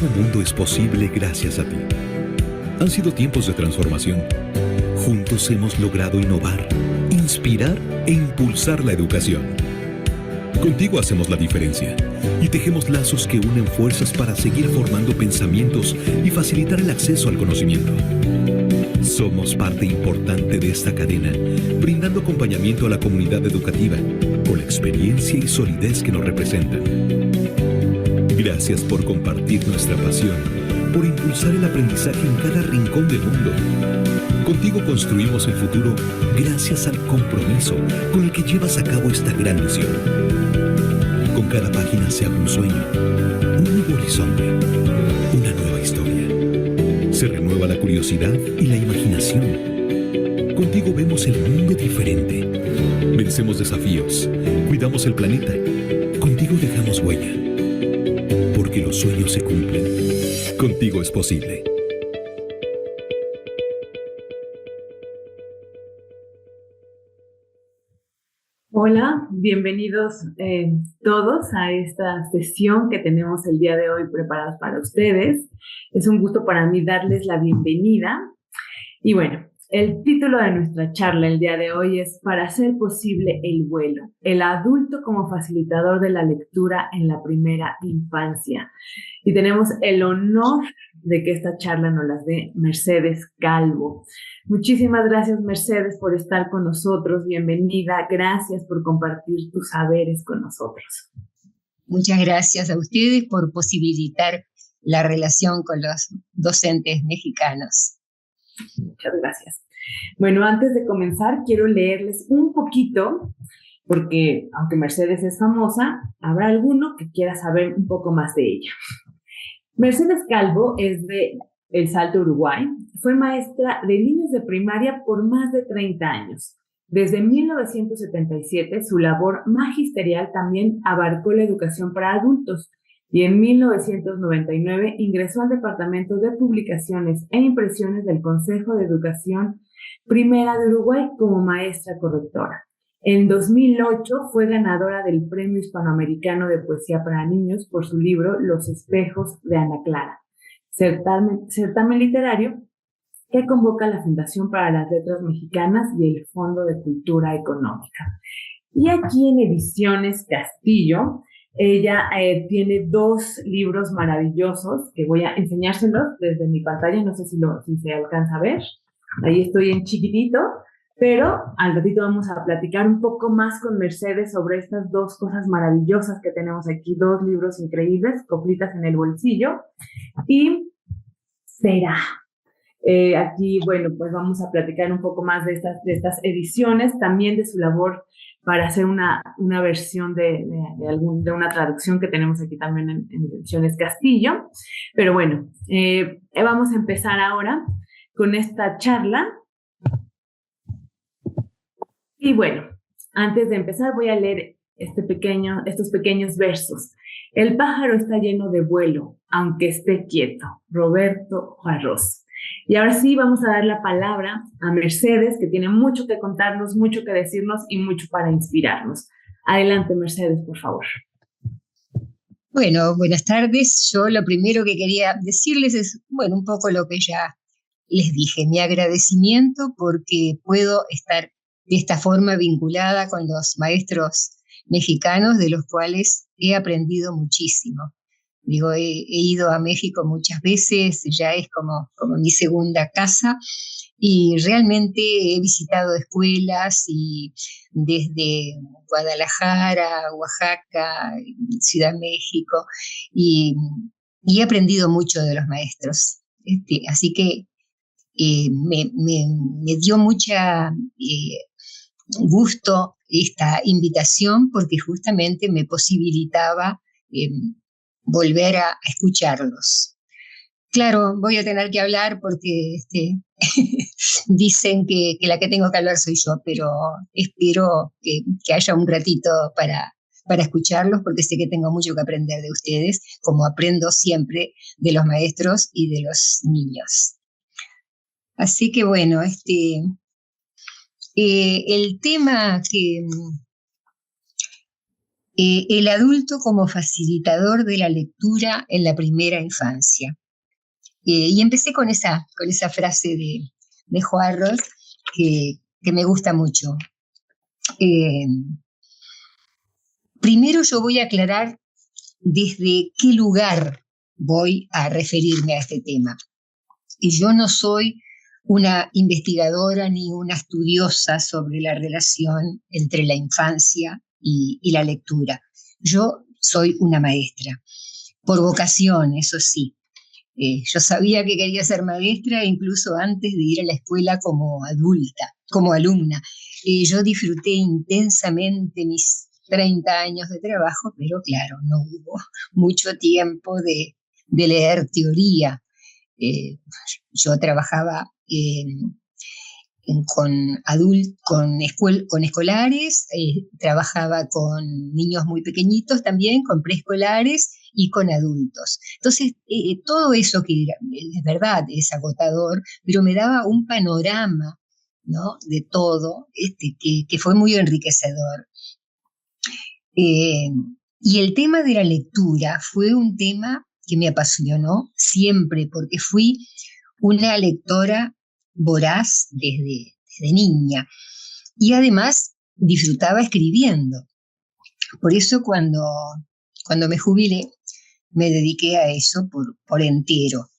nuevo mundo es posible gracias a ti. Han sido tiempos de transformación. Juntos hemos logrado innovar, inspirar e impulsar la educación. Contigo hacemos la diferencia y tejemos lazos que unen fuerzas para seguir formando pensamientos y facilitar el acceso al conocimiento. Somos parte importante de esta cadena, brindando acompañamiento a la comunidad educativa con la experiencia y solidez que nos representan. Gracias por compartir nuestra pasión, por impulsar el aprendizaje en cada rincón del mundo. Contigo construimos el futuro gracias al compromiso con el que llevas a cabo esta gran misión. Con cada página se abre un sueño, un nuevo horizonte, una nueva historia. Se renueva la curiosidad y la imaginación. Contigo vemos el mundo diferente. Vencemos desafíos, cuidamos el planeta. Contigo dejamos huella. Porque los sueños se cumplen. Contigo es posible. Hola, bienvenidos todos a esta sesión que tenemos el día de hoy preparados para ustedes. Es un gusto para mí darles la bienvenida. Y bueno, el título de nuestra charla el día de hoy es Para hacer posible el vuelo, el adulto como facilitador de la lectura en la primera infancia. Y tenemos el honor de que esta charla nos la dé Mercedes Calvo. Muchísimas gracias, Mercedes, por estar con nosotros. Bienvenida. Gracias por compartir tus saberes con nosotros. Muchas gracias a ustedes por posibilitar la relación con los docentes mexicanos. Muchas gracias. Bueno, antes de comenzar, quiero leerles un poquito, porque aunque Mercedes es famosa, habrá alguno que quiera saber un poco más de ella. Mercedes Calvo es de El Salto, Uruguay. Fue maestra de niños de primaria por más de 30 años. Desde 1977, su labor magisterial también abarcó la educación para adultos y en 1999 ingresó al Departamento de Publicaciones e Impresiones del Consejo de Educación Primera de Uruguay como maestra correctora. En 2008 fue ganadora del Premio Hispanoamericano de Poesía para Niños por su libro Los Espejos de Ana Clara, certamen literario que convoca la Fundación para las Letras Mexicanas y el Fondo de Cultura Económica. Y aquí en Ediciones Castillo, ella tiene 2 libros maravillosos que voy a enseñárselos desde mi pantalla, no sé si se alcanza a ver. Ahí estoy en chiquitito, pero al ratito vamos a platicar un poco más con Mercedes sobre estas 2 cosas maravillosas que tenemos aquí, 2 libros increíbles, Coplitas en el bolsillo y Será. Aquí, bueno, pues vamos a platicar un poco más de estas ediciones, también de su labor para hacer una versión de una traducción que tenemos aquí también en Ediciones Castillo. Pero bueno, vamos a empezar ahora con esta charla. Y bueno, antes de empezar voy a leer estos pequeños versos. El pájaro está lleno de vuelo, aunque esté quieto. Roberto Juarros. Y ahora sí vamos a dar la palabra a Mercedes, que tiene mucho que contarnos, mucho que decirnos y mucho para inspirarnos. Adelante, Mercedes, por favor. Bueno, buenas tardes. Yo lo primero que quería decirles es, bueno, un poco lo que ya les dije, mi agradecimiento porque puedo estar de esta forma vinculada con los maestros mexicanos, de los cuales he aprendido muchísimo. Digo, he ido a México muchas veces, ya es como mi segunda casa, y realmente he visitado escuelas y desde Guadalajara, Oaxaca, Ciudad de México, y he aprendido mucho de los maestros. Así que me dio mucha gusto esta invitación porque justamente me posibilitaba volver a escucharlos. Claro, voy a tener que hablar porque dicen que la que tengo que hablar soy yo, pero espero que haya un ratito para escucharlos porque sé que tengo mucho que aprender de ustedes, como aprendo siempre de los maestros y de los niños. Así que bueno, el tema El adulto como facilitador de la lectura en la primera infancia. Y empecé con esa frase de Juarros que me gusta mucho. Primero yo voy a aclarar desde qué lugar voy a referirme a este tema. Y yo no soy una investigadora ni una estudiosa sobre la relación entre la infancia y la lectura. Yo soy una maestra, por vocación, eso sí. Yo sabía que quería ser maestra incluso antes de ir a la escuela como adulta, como alumna. Yo disfruté intensamente mis 30 años de trabajo, pero claro, no hubo mucho tiempo de leer teoría. Yo trabajaba con escolares, trabajaba con niños muy pequeñitos también, con preescolares y con adultos. Entonces, todo eso que es verdad, es agotador, pero me daba un panorama, ¿no?, de todo, que fue muy enriquecedor. Y el tema de la lectura fue un tema que me apasionó siempre, porque fui una lectora voraz desde niña. Y además disfrutaba escribiendo. Por eso cuando me jubilé, me dediqué a eso por entero.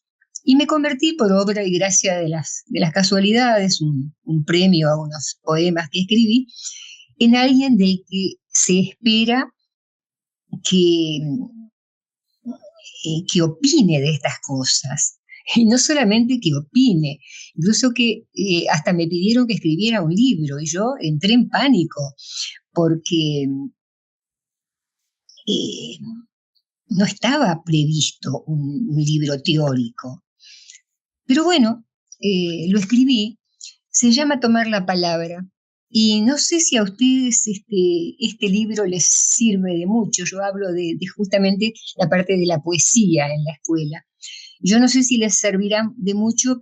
Y me convertí, por obra y gracia de las casualidades, un premio a unos poemas que escribí, en alguien del que se espera que opine de estas cosas. Y no solamente que opine, incluso que hasta me pidieron que escribiera un libro y yo entré en pánico porque no estaba previsto un libro teórico. Pero bueno, lo escribí, se llama Tomar la palabra. Y no sé si a ustedes este libro les sirve de mucho. Yo hablo de justamente la parte de la poesía en la escuela. Yo no sé si les servirá de mucho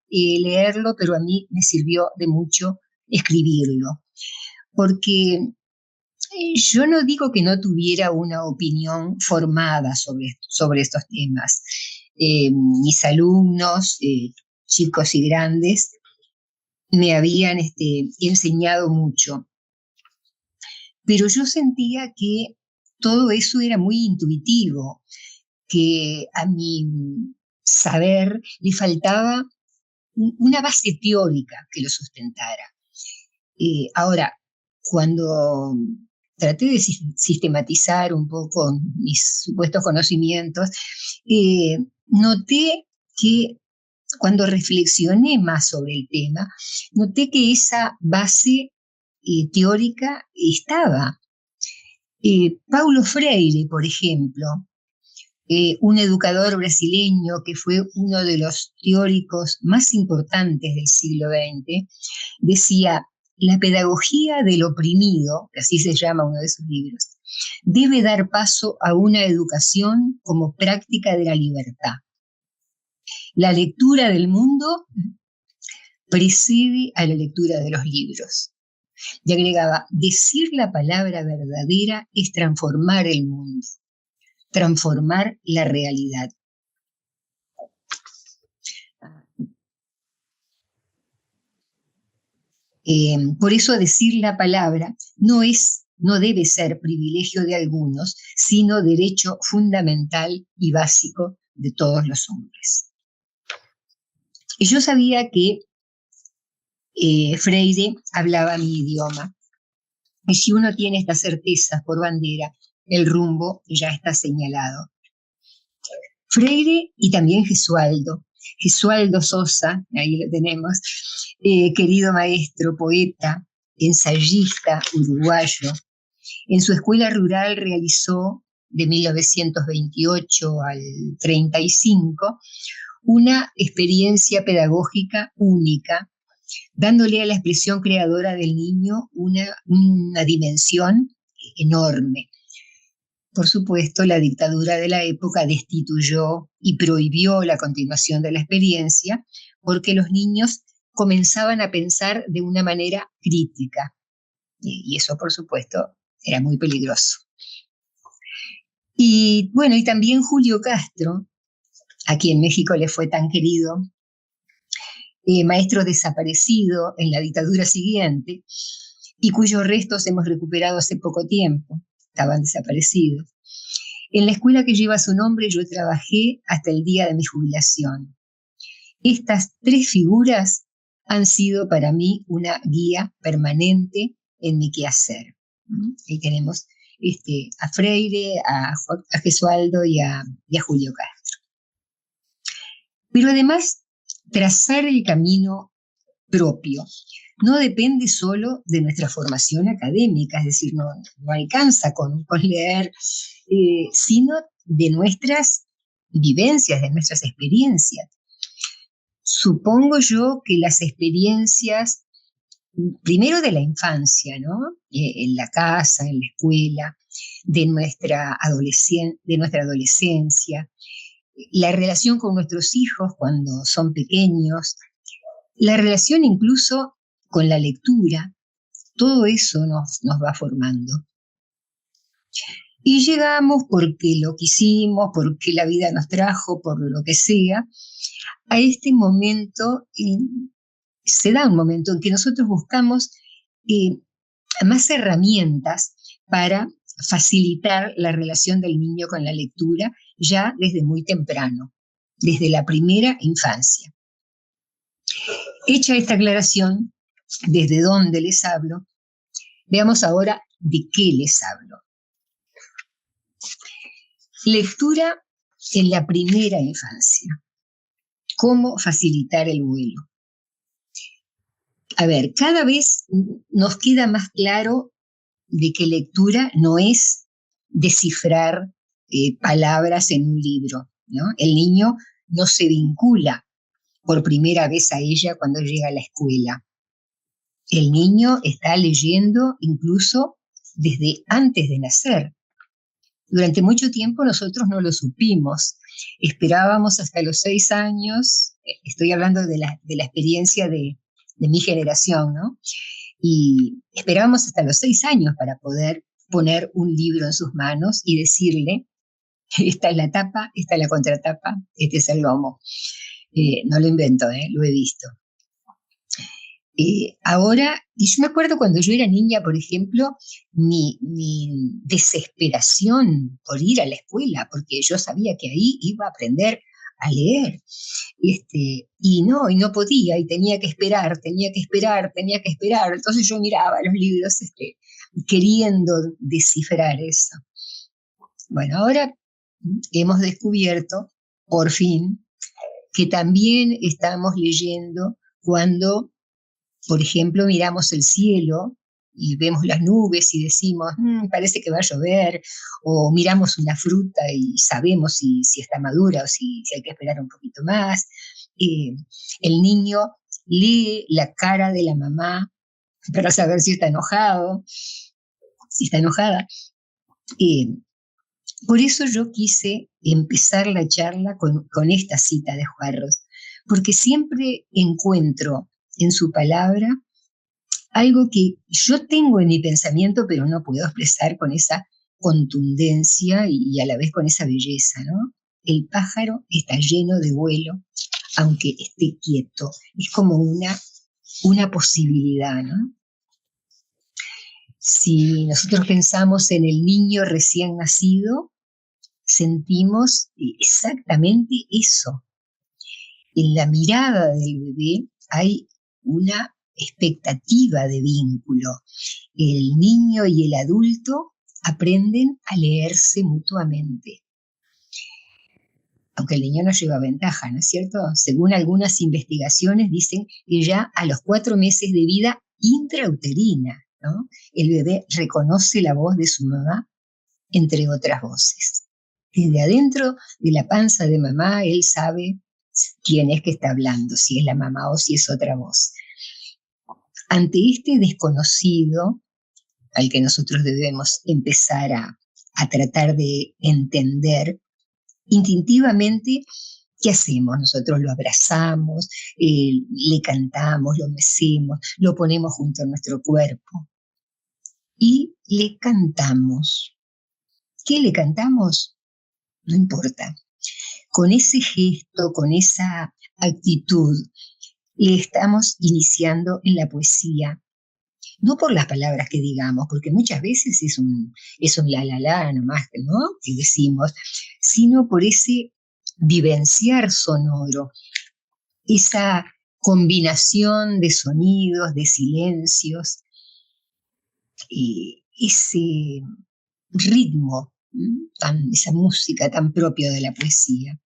leerlo, pero a mí me sirvió de mucho escribirlo. Porque yo no digo que no tuviera una opinión formada sobre estos temas. Mis alumnos, chicos y grandes, me habían enseñado mucho. Pero yo sentía que todo eso era muy intuitivo, que a mi saber le faltaba una base teórica que lo sustentara. Ahora, cuando traté de sistematizar un poco mis supuestos conocimientos, noté que cuando reflexioné más sobre el tema, noté que esa base teórica estaba. Paulo Freire, por ejemplo, un educador brasileño que fue uno de los teóricos más importantes del siglo XX, decía: la pedagogía del oprimido, que así se llama uno de sus libros, debe dar paso a una educación como práctica de la libertad. La lectura del mundo precede a la lectura de los libros. Y agregaba: decir la palabra verdadera es transformar el mundo, transformar la realidad. Por eso decir la palabra no debe ser privilegio de algunos, sino derecho fundamental y básico de todos los hombres. Y yo sabía que Freire hablaba mi idioma. Y si uno tiene estas certezas por bandera, el rumbo ya está señalado. Freire y también Gesualdo Sosa, ahí lo tenemos, querido maestro, poeta, ensayista uruguayo. En su escuela rural realizó, de 1928 al 35, una experiencia pedagógica única, dándole a la expresión creadora del niño una dimensión enorme. Por supuesto, la dictadura de la época destituyó y prohibió la continuación de la experiencia porque los niños comenzaban a pensar de una manera crítica. Y eso, por supuesto, era muy peligroso. Y bueno, y también Julio Castro, aquí en México le fue tan querido, maestro desaparecido en la dictadura siguiente, y cuyos restos hemos recuperado hace poco tiempo, estaban desaparecidos. En la escuela que lleva su nombre yo trabajé hasta el día de mi jubilación. Estas tres figuras han sido para mí una guía permanente en mi quehacer. Ahí tenemos a Freire, a Gesualdo y a Julio Castro. Pero además, trazar el camino propio no depende solo de nuestra formación académica, es decir, no alcanza con leer, sino de nuestras vivencias, de nuestras experiencias. Supongo yo que las experiencias, primero de la infancia, ¿no? En la casa, en la escuela, de nuestra adolescencia, la relación con nuestros hijos cuando son pequeños, la relación incluso con la lectura, todo eso nos va formando. Y llegamos porque lo quisimos, porque la vida nos trajo, por lo que sea, a este momento, se da un momento en que nosotros buscamos más herramientas para facilitar la relación del niño con la lectura ya desde muy temprano, desde la primera infancia. Hecha esta aclaración, ¿desde dónde les hablo? Veamos ahora de qué les hablo. Lectura en la primera infancia. ¿Cómo facilitar el vuelo? A ver, cada vez nos queda más claro de que lectura no es descifrar palabras en un libro, ¿no? El niño no se vincula por primera vez a ella cuando llega a la escuela. El niño está leyendo incluso desde antes de nacer. Durante mucho tiempo nosotros no lo supimos. Esperábamos hasta los 6 años, estoy hablando de la experiencia de mi generación, ¿no? Y esperábamos hasta los 6 años para poder poner un libro en sus manos y decirle, esta es la tapa, esta es la contratapa, este es el lomo. No lo invento, lo he visto. Ahora, y yo me acuerdo cuando yo era niña, por ejemplo, mi desesperación por ir a la escuela, porque yo sabía que ahí iba a aprender a leer. Y no podía, y tenía que esperar. Entonces yo miraba los libros queriendo descifrar eso. Bueno, ahora hemos descubierto, por fin, que también estamos leyendo cuando, por ejemplo, miramos el cielo y vemos las nubes y decimos, parece que va a llover, o miramos una fruta y sabemos si está madura o si hay que esperar un poquito más. El niño lee la cara de la mamá para saber si está enojado, si está enojada. Por eso yo quise empezar la charla con esta cita de Juarros, porque siempre encuentro en su palabra algo que yo tengo en mi pensamiento, pero no puedo expresar con esa contundencia y a la vez con esa belleza, ¿no? El pájaro está lleno de vuelo, aunque esté quieto. Es como una posibilidad, ¿no? Si nosotros pensamos en el niño recién nacido, sentimos exactamente eso. En la mirada del bebé hay una expectativa de vínculo. El niño y el adulto aprenden a leerse mutuamente. Aunque el niño no lleva ventaja, ¿no es cierto? Según algunas investigaciones dicen que ya a los 4 meses de vida intrauterina, ¿no? El bebé reconoce la voz de su mamá, entre otras voces. Desde adentro de la panza de mamá, él sabe quién es que está hablando, si es la mamá o si es otra voz. Ante este desconocido, al que nosotros debemos empezar a tratar de entender, instintivamente, ¿qué hacemos? Nosotros lo abrazamos, le cantamos, lo mecemos, lo ponemos junto a nuestro cuerpo y le cantamos. ¿Qué le cantamos? No importa. Con ese gesto, con esa actitud, le estamos iniciando en la poesía. No por las palabras que digamos, porque muchas veces es un la nomás, ¿no? Que decimos, sino por ese vivenciar sonoro, esa combinación de sonidos, de silencios, ese ritmo, esa música tan propia de la poesía.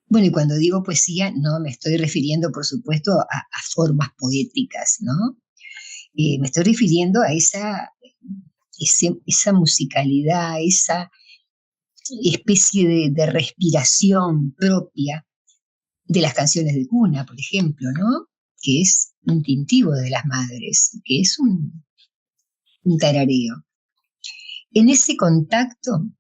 Bueno, y cuando digo poesía, no me estoy refiriendo, por supuesto, a formas poéticas, ¿no? Me estoy refiriendo a esa musicalidad, esa especie de respiración propia de las canciones de cuna, por ejemplo, ¿no? Que es un instintivo de las madres, que es un tarareo. En ese contacto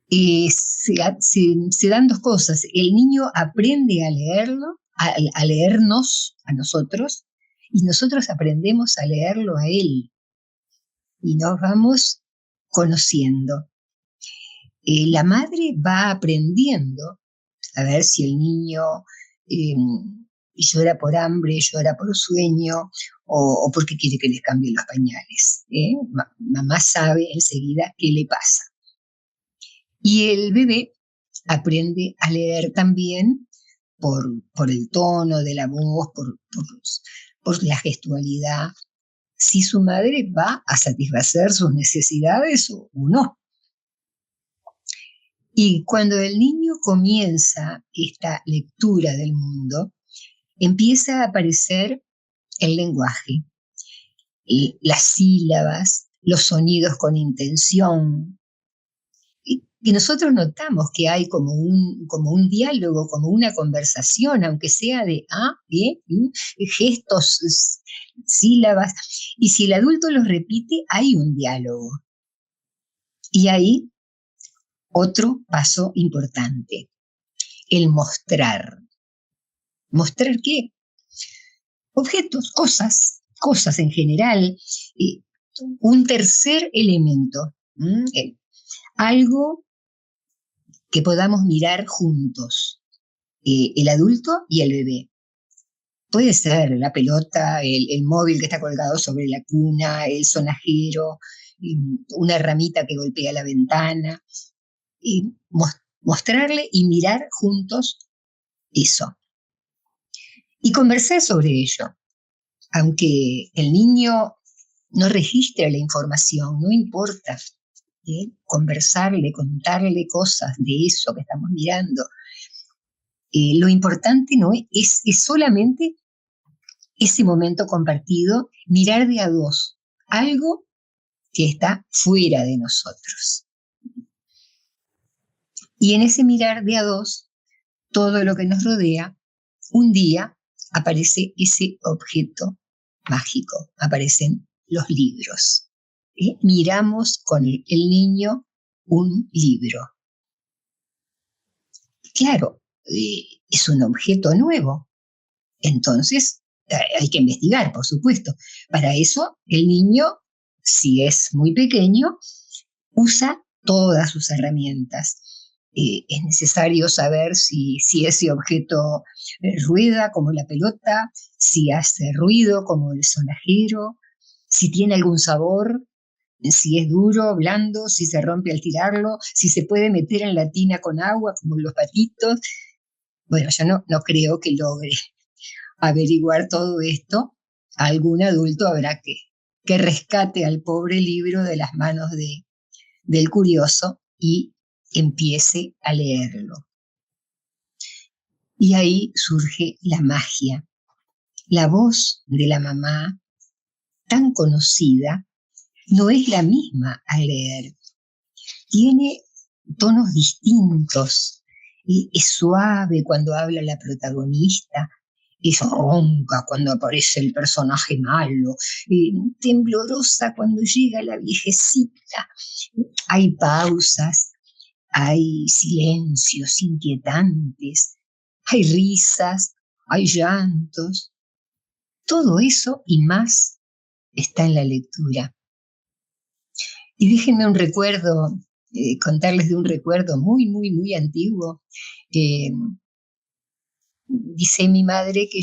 se dan dos cosas. El niño aprende a leerlo, a leernos a nosotros, y nosotros aprendemos a leerlo a él. Y nos vamos conociendo. La madre va aprendiendo a ver si el niño llora por hambre, llora por sueño, o porque quiere que les cambien los pañales. Mamá sabe enseguida qué le pasa. Y el bebé aprende a leer también por el tono de la voz, por la gestualidad, si su madre va a satisfacer sus necesidades o no. Y cuando el niño comienza esta lectura del mundo, empieza a aparecer el lenguaje, las sílabas, los sonidos con intención. Y nosotros notamos que hay como un diálogo, como una conversación, aunque sea de gestos, sílabas. Y si el adulto los repite, hay un diálogo. Y ahí otro paso importante, el mostrar. ¿Mostrar qué? Objetos, cosas en general. Un tercer elemento, algo que podamos mirar juntos, el adulto y el bebé. Puede ser la pelota, el móvil que está colgado sobre la cuna, el sonajero, una ramita que golpea la ventana. Y mostrarle y mirar juntos eso. Y conversar sobre ello. Aunque el niño no registre la información, no importa. Conversarle, contarle cosas de eso que estamos mirando. Lo importante no es solamente ese momento compartido, mirar de a dos, algo que está fuera de nosotros. Y en ese mirar de a dos, todo lo que nos rodea, un día aparece ese objeto mágico, aparecen los libros. Miramos con el niño un libro. Claro, es un objeto nuevo, entonces hay que investigar, por supuesto. Para eso el niño, si es muy pequeño, usa todas sus herramientas. Es necesario saber si ese objeto rueda como la pelota, si hace ruido como el sonajero, si tiene algún sabor, si es duro, blando, si se rompe al tirarlo, si se puede meter en la tina con agua como los patitos. Bueno, yo no creo que logre averiguar todo esto. Algún adulto habrá que rescate al pobre libro de las manos del curioso y empiece a leerlo. Y ahí surge la magia. La voz de la mamá, tan conocida, no es la misma al leer. Tiene tonos distintos. Es suave cuando habla la protagonista, es ronca cuando aparece el personaje malo, temblorosa cuando llega la viejecita. Hay pausas, hay silencios inquietantes, hay risas, hay llantos. Todo eso y más está en la lectura. Y déjenme un recuerdo, contarles de un recuerdo muy, muy, muy antiguo. Dice mi madre que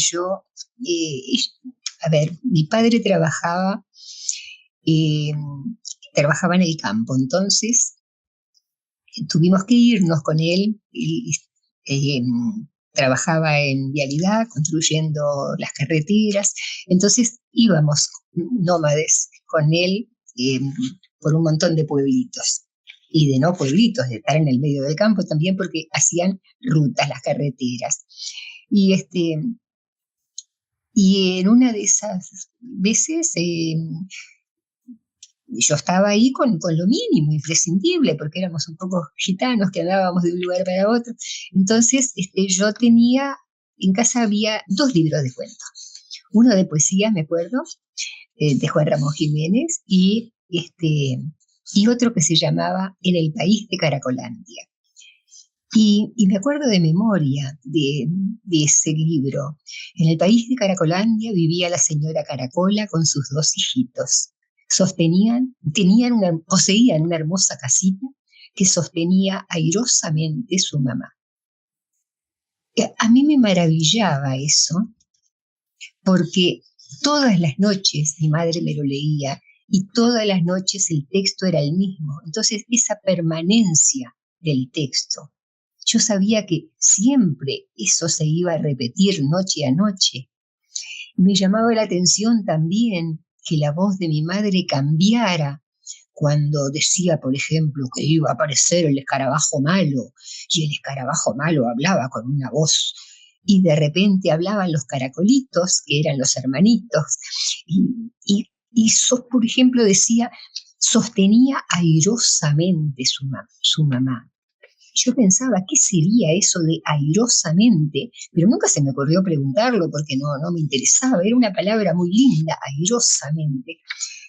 a ver, mi padre eh, trabajaba en el campo, entonces tuvimos que irnos con él. Eh, Trabajaba en vialidad, construyendo las carreteras, entonces íbamos nómades con él por un montón de pueblitos, y de no pueblitos, de estar en el medio del campo también, porque hacían rutas las carreteras. Y, y en una de esas veces yo estaba ahí con lo mínimo, imprescindible, porque éramos un poco gitanos que andábamos de un lugar para otro. Entonces yo tenía, en casa había 2 libros de cuentos. Uno de poesía, me acuerdo, de Juan Ramón Jiménez, y otro que se llamaba En el país de Caracolandia. Y me acuerdo de memoria de ese libro. En el país de Caracolandia vivía la señora Caracola con sus 2 hijitos. Poseían una hermosa casita que sostenía airosamente su mamá. A mí me maravillaba eso, porque todas las noches mi madre me lo leía y todas las noches el texto era el mismo. Entonces, esa permanencia del texto, yo sabía que siempre eso se iba a repetir noche a noche. Me llamaba la atención también que la voz de mi madre cambiara cuando decía, por ejemplo, que iba a aparecer el escarabajo malo, y el escarabajo malo hablaba con una voz, y de repente hablaban los caracolitos, que eran los hermanitos, y por ejemplo, decía, sostenía airosamente su mamá. Yo pensaba, ¿qué sería eso de airosamente? Pero nunca se me ocurrió preguntarlo porque no me interesaba. Era una palabra muy linda, airosamente.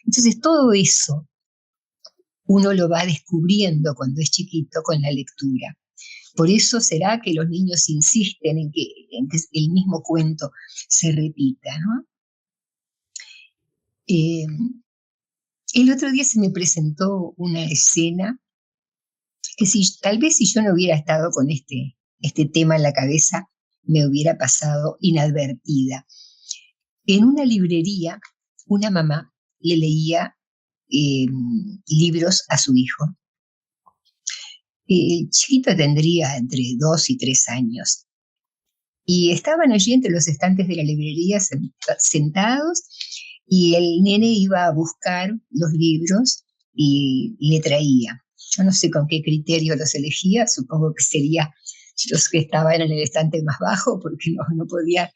Entonces, todo eso uno lo va descubriendo cuando es chiquito con la lectura. Por eso será que los niños insisten en que el mismo cuento se repita, ¿no? El otro día se me presentó una escena que tal vez si yo no hubiera estado con este tema en la cabeza, me hubiera pasado inadvertida. En una librería, una mamá le leía libros a su hijo. El chiquito tendría entre 2 y 3 años. Y estaban allí entre los estantes de la librería sentados, y el nene iba a buscar los libros y le traía. Yo no sé con qué criterio los elegía, supongo que sería los que estaban en el estante más bajo, porque no podía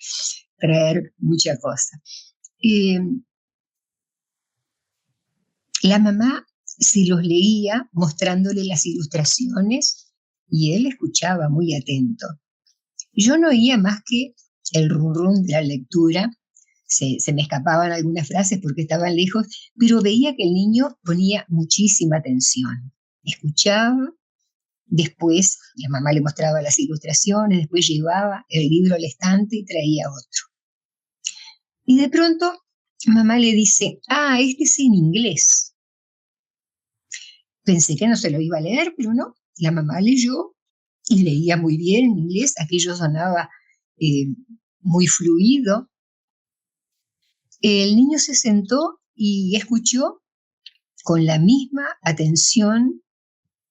traer mucha cosa. La mamá se los leía mostrándole las ilustraciones y él escuchaba muy atento. Yo no oía más que el rum rum de la lectura. Se me escapaban algunas frases porque estaban lejos, pero veía que el niño ponía muchísima atención. Escuchaba, después la mamá le mostraba las ilustraciones, después llevaba el libro al estante y traía otro. Y de pronto mamá le dice, este es en inglés. Pensé que no se lo iba a leer, pero no. La mamá leyó y leía muy bien en inglés, aquello sonaba muy fluido. El niño se sentó y escuchó con la misma atención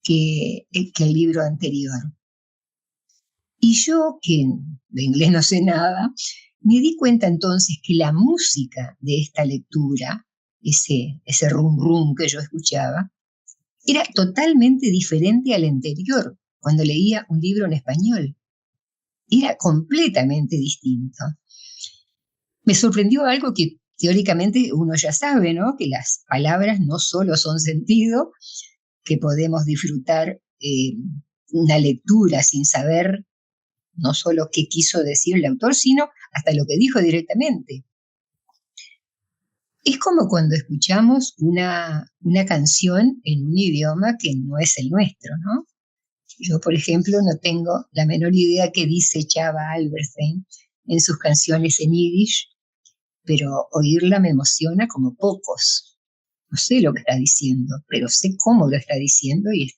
que el libro anterior. Y yo, que de inglés no sé nada, me di cuenta entonces que la música de esta lectura, ese rum rum que yo escuchaba, era totalmente diferente al anterior, cuando leía un libro en español. Era completamente distinto. Me sorprendió algo que teóricamente uno ya sabe, ¿no? Que las palabras no solo son sentido, que podemos disfrutar una lectura sin saber no solo qué quiso decir el autor, sino hasta lo que dijo directamente. Es como cuando escuchamos una canción en un idioma que no es el nuestro, ¿no? Yo, por ejemplo, no tengo la menor idea qué dice Chava Alberstein en sus canciones en yiddish, pero oírla me emociona como pocos. No sé lo que está diciendo, pero sé cómo lo está diciendo y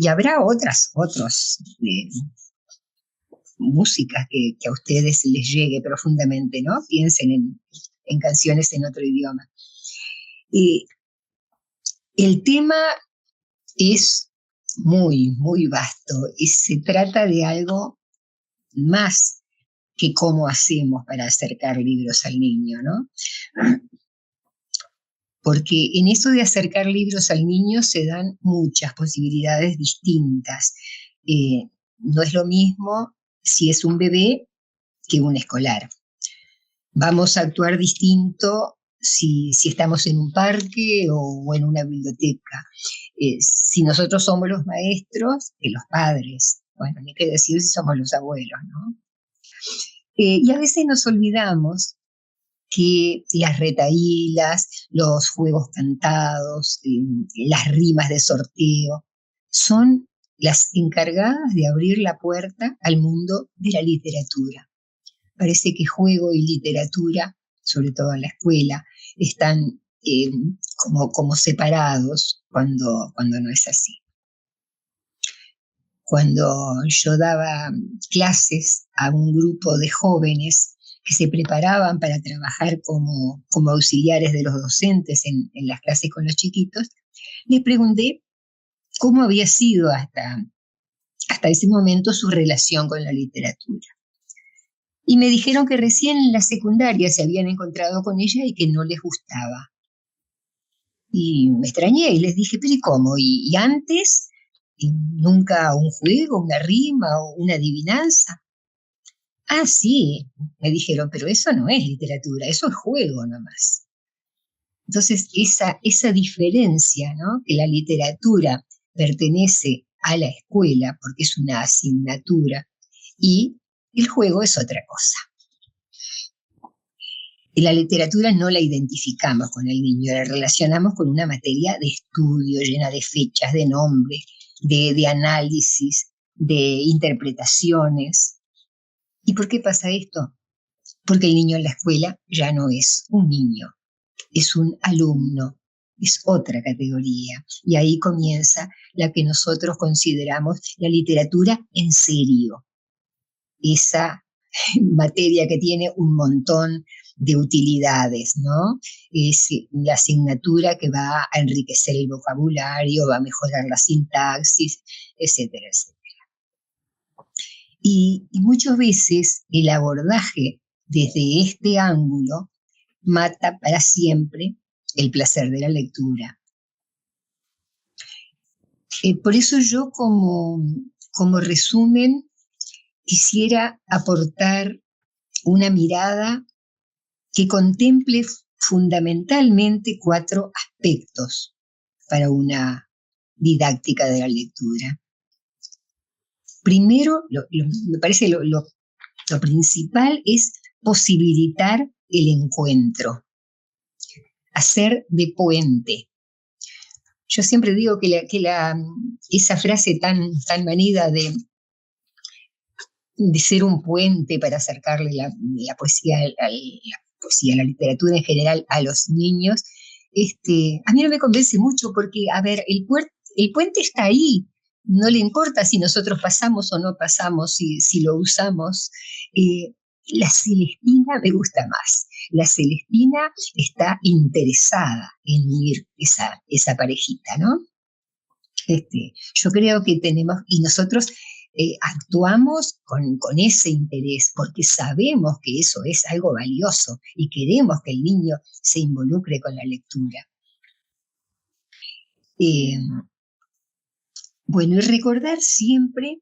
habrá otros músicas que a ustedes les llegue profundamente, ¿no? Piensen en canciones en otro idioma. El tema es muy, muy vasto y se trata de algo más que cómo hacemos para acercar libros al niño, ¿no? Porque en eso de acercar libros al niño se dan muchas posibilidades distintas. No es lo mismo si es un bebé que un escolar. Vamos a actuar distinto si estamos en un parque o en una biblioteca. Si nosotros somos los maestros, que los padres. Bueno, ni qué decir si somos los abuelos, ¿no? Y a veces nos olvidamos que las retahílas, los juegos cantados, las rimas de sorteo, son las encargadas de abrir la puerta al mundo de la literatura. Parece que juego y literatura, sobre todo en la escuela, están como separados cuando no es así. Cuando yo daba clases a un grupo de jóvenes que se preparaban para trabajar como auxiliares de los docentes en las clases con los chiquitos, les pregunté cómo había sido hasta ese momento su relación con la literatura. Y me dijeron que recién en la secundaria se habían encontrado con ella y que no les gustaba. Y me extrañé y les dije, pero ¿y cómo? ¿Y antes? ¿Y nunca un juego, una rima o una adivinanza? Ah, sí, me dijeron, pero eso no es literatura, eso es juego nomás. Entonces, esa diferencia, ¿no? Que la literatura pertenece a la escuela porque es una asignatura y el juego es otra cosa. Y la literatura no la identificamos con el niño, la relacionamos con una materia de estudio llena de fechas, de nombres, de análisis, de interpretaciones. ¿Y por qué pasa esto? Porque el niño en la escuela ya no es un niño, es un alumno, es otra categoría. Y ahí comienza la que nosotros consideramos la literatura en serio. Esa materia que tiene un montón de utilidades, ¿no? Es la asignatura que va a enriquecer el vocabulario, va a mejorar la sintaxis, etcétera, etcétera. Y muchas veces el abordaje desde este ángulo mata para siempre el placer de la lectura. Por eso yo como resumen quisiera aportar una mirada que contemple fundamentalmente 4 aspectos para una didáctica de la lectura. Primero, me parece lo principal es posibilitar el encuentro, hacer de puente. Yo siempre digo que esa frase tan manida de ser un puente para acercarle la poesía, la literatura en general a los niños, a mí no me convence mucho porque, a ver, el puente está ahí, no le importa si nosotros pasamos o no pasamos, si lo usamos. La Celestina me gusta más. La Celestina está interesada en unir esa parejita, ¿no? Yo creo que tenemos, y nosotros actuamos con ese interés porque sabemos que eso es algo valioso y queremos que el niño se involucre con la lectura. Bueno, y recordar siempre,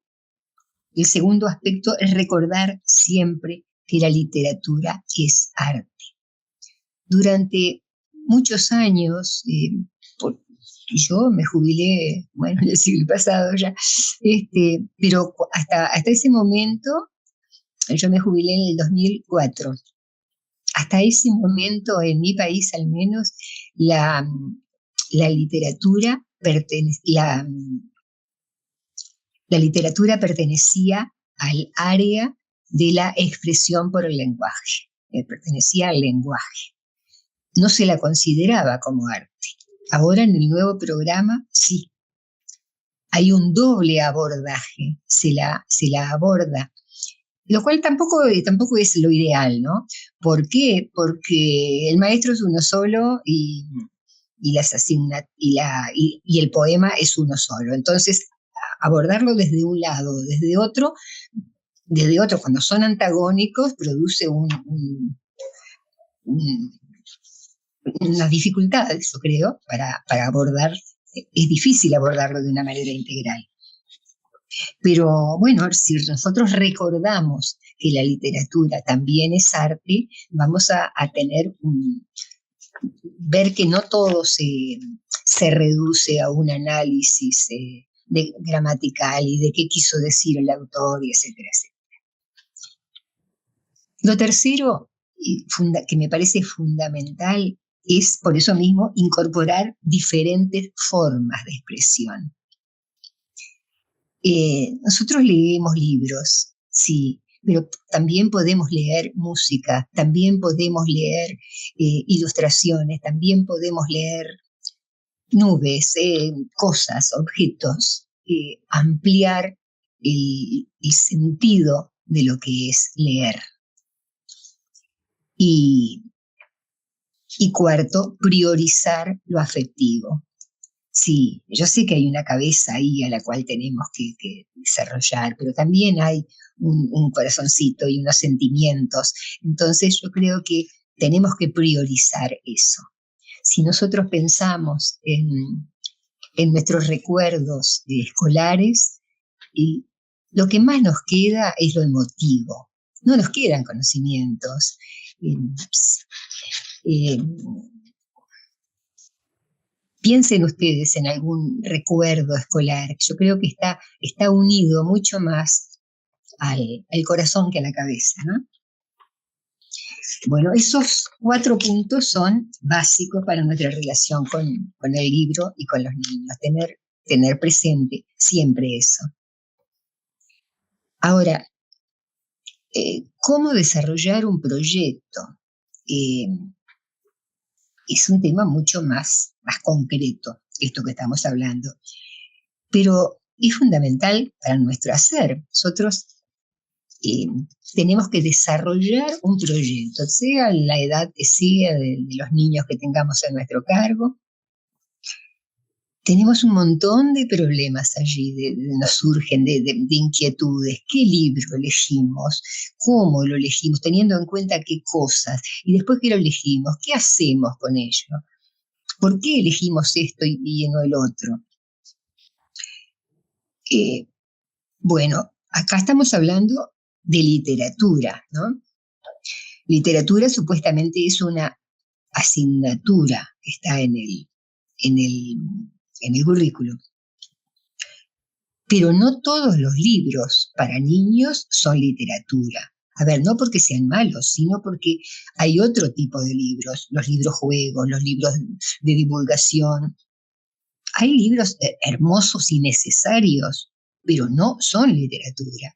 el segundo aspecto es recordar siempre que la literatura es arte. Durante muchos años, yo me jubilé, bueno, en el siglo pasado ya, pero hasta ese momento, yo me jubilé en el 2004. Hasta ese momento, en mi país al menos, la literatura pertenecía al área de la expresión por el lenguaje, pertenecía al lenguaje. no se la consideraba como arte. Ahora en el nuevo programa sí. Hay un doble abordaje, se la aborda, lo cual tampoco es lo ideal, ¿no? ¿Por qué? Porque el maestro es uno solo y el poema es uno solo. Entonces, abordarlo desde un lado, desde otro, cuando son antagónicos, produce unas dificultades, yo creo, para abordar. Es difícil abordarlo de una manera integral. Pero bueno, si nosotros recordamos que la literatura también es arte, vamos a ver que no todo se reduce a un análisis gramatical y de qué quiso decir el autor, y etcétera, etcétera. Lo tercero, que me parece fundamental, es por eso mismo incorporar diferentes formas de expresión. Nosotros leemos libros, sí, pero también podemos leer música, también podemos leer ilustraciones, también podemos leer nubes, cosas, objetos, ampliar el sentido de lo que es leer. Y cuarto, priorizar lo afectivo. Sí, yo sé que hay una cabeza ahí a la cual tenemos que desarrollar, pero también hay un corazoncito y unos sentimientos. Entonces yo creo que tenemos que priorizar eso. Si nosotros pensamos en nuestros recuerdos escolares, y lo que más nos queda es lo emotivo. No nos quedan conocimientos. Piensen ustedes en algún recuerdo escolar. Yo creo que está unido mucho más al corazón que a la cabeza, ¿no? Bueno, esos 4 puntos son básicos para nuestra relación con el libro y con los niños. Tener presente siempre eso. Ahora, ¿cómo desarrollar un proyecto? Es un tema mucho más concreto, esto que estamos hablando. Pero es fundamental para nuestro hacer. Nosotros tenemos que desarrollar un proyecto, sea la edad que sea de los niños que tengamos a nuestro cargo. Tenemos un montón de problemas allí, nos surgen de inquietudes. ¿Qué libro elegimos? ¿Cómo lo elegimos? Teniendo en cuenta qué cosas. Y después que lo elegimos, ¿qué hacemos con ello? ¿Por qué elegimos esto y no el otro? Bueno, acá estamos hablando de literatura, ¿no? Literatura supuestamente es una asignatura que está en el currículum. Pero no todos los libros para niños son literatura. A ver, no porque sean malos, sino porque hay otro tipo de libros, los libros juegos, los libros de divulgación. Hay libros hermosos y necesarios, pero no son literatura.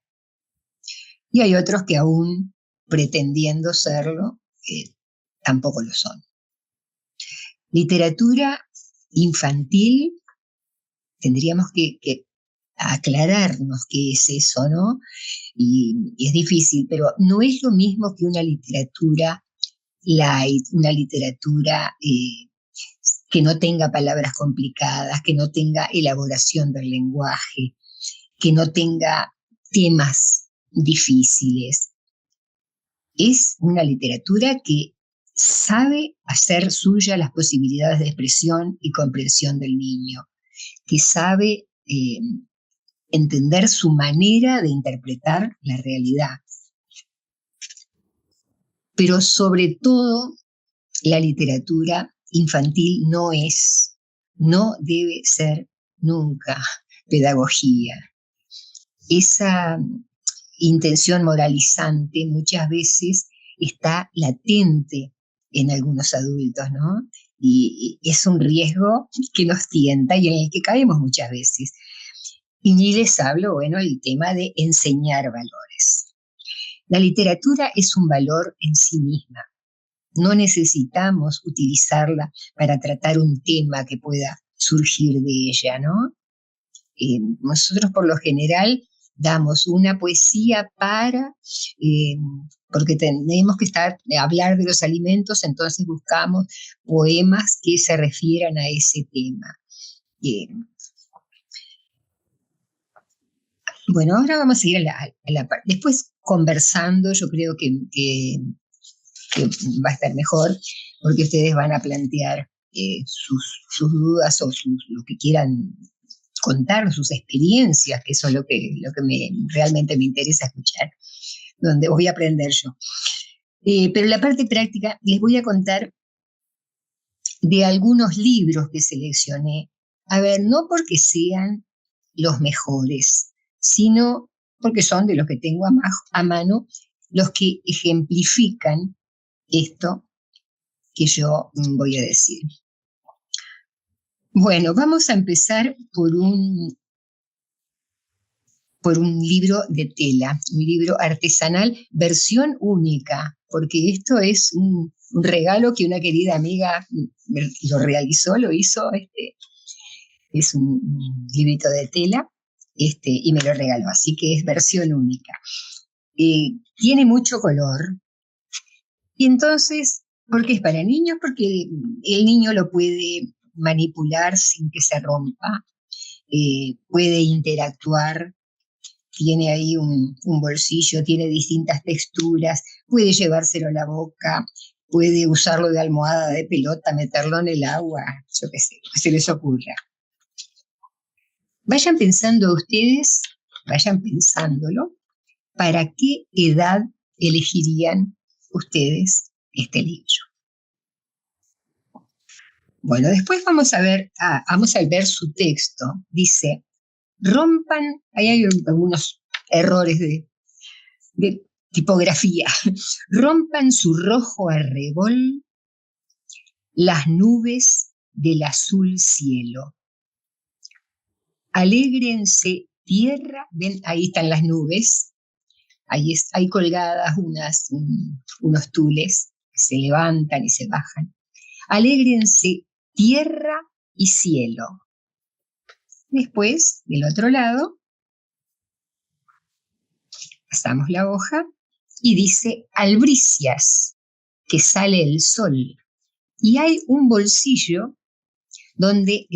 Y hay otros que aún pretendiendo serlo, tampoco lo son. Literatura infantil, tendríamos que aclararnos qué es eso, ¿no? Y es difícil, pero no es lo mismo que una literatura light, una literatura que no tenga palabras complicadas, que no tenga elaboración del lenguaje, que no tenga temas difíciles. Es una literatura que sabe hacer suya las posibilidades de expresión y comprensión del niño, que sabe entender su manera de interpretar la realidad. Pero sobre todo, la literatura infantil no debe ser nunca pedagogía. Esa intención moralizante muchas veces está latente en algunos adultos, ¿no? Y es un riesgo que nos tienta y en el que caemos muchas veces. Y ni les hablo, bueno, el tema de enseñar valores. La literatura es un valor en sí misma, no necesitamos utilizarla para tratar un tema que pueda surgir de ella, ¿no? Nosotros por lo general damos una poesía porque tenemos que hablar de los alimentos, entonces buscamos poemas que se refieran a ese tema. Bueno, ahora vamos a ir a la parte. Después, conversando, yo creo que va a estar mejor, porque ustedes van a plantear sus dudas o lo que quieran contar, sus experiencias, que eso es lo que realmente me interesa escuchar, donde voy a aprender yo. Pero la parte práctica, les voy a contar de algunos libros que seleccioné. A ver, no porque sean los mejores, sino porque son de los que tengo a mano, los que ejemplifican esto que yo voy a decir. Bueno, vamos a empezar por un libro de tela, un libro artesanal, versión única, porque esto es un regalo que una querida amiga lo hizo, es un librito de tela, y me lo regaló, así que es versión única. Tiene mucho color, y entonces, ¿por qué es para niños? Porque el niño lo puede manipular sin que se rompa, puede interactuar, tiene ahí un bolsillo, tiene distintas texturas, puede llevárselo a la boca, puede usarlo de almohada, de pelota, meterlo en el agua, yo qué sé, lo que se les ocurra. Vayan pensando ustedes, vayan pensándolo, ¿para qué edad elegirían ustedes este libro? Bueno, después vamos a ver su texto. Dice, ahí hay algunos errores de tipografía, rompan su rojo arrebol las nubes del azul cielo. Alégrense tierra, ven, ahí están las nubes, hay colgadas unos tules que se levantan y se bajan. Alégrense tierra y cielo. Después, del otro lado, pasamos la hoja y dice albricias, que sale el sol. Y hay un bolsillo donde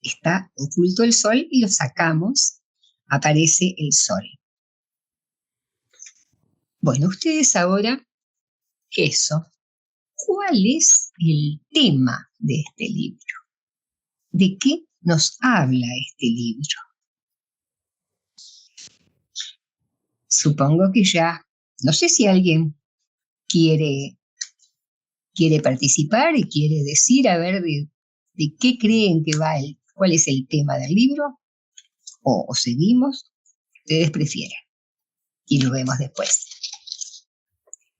está oculto el sol y lo sacamos, aparece el sol. Bueno, ustedes ahora, ¿cuál es el tema de este libro? ¿De qué nos habla este libro? Supongo que ya, no sé si alguien quiere participar y quiere decir, a ver, de qué creen que va cuál es el tema del libro, o seguimos, ustedes prefieren, y lo vemos después.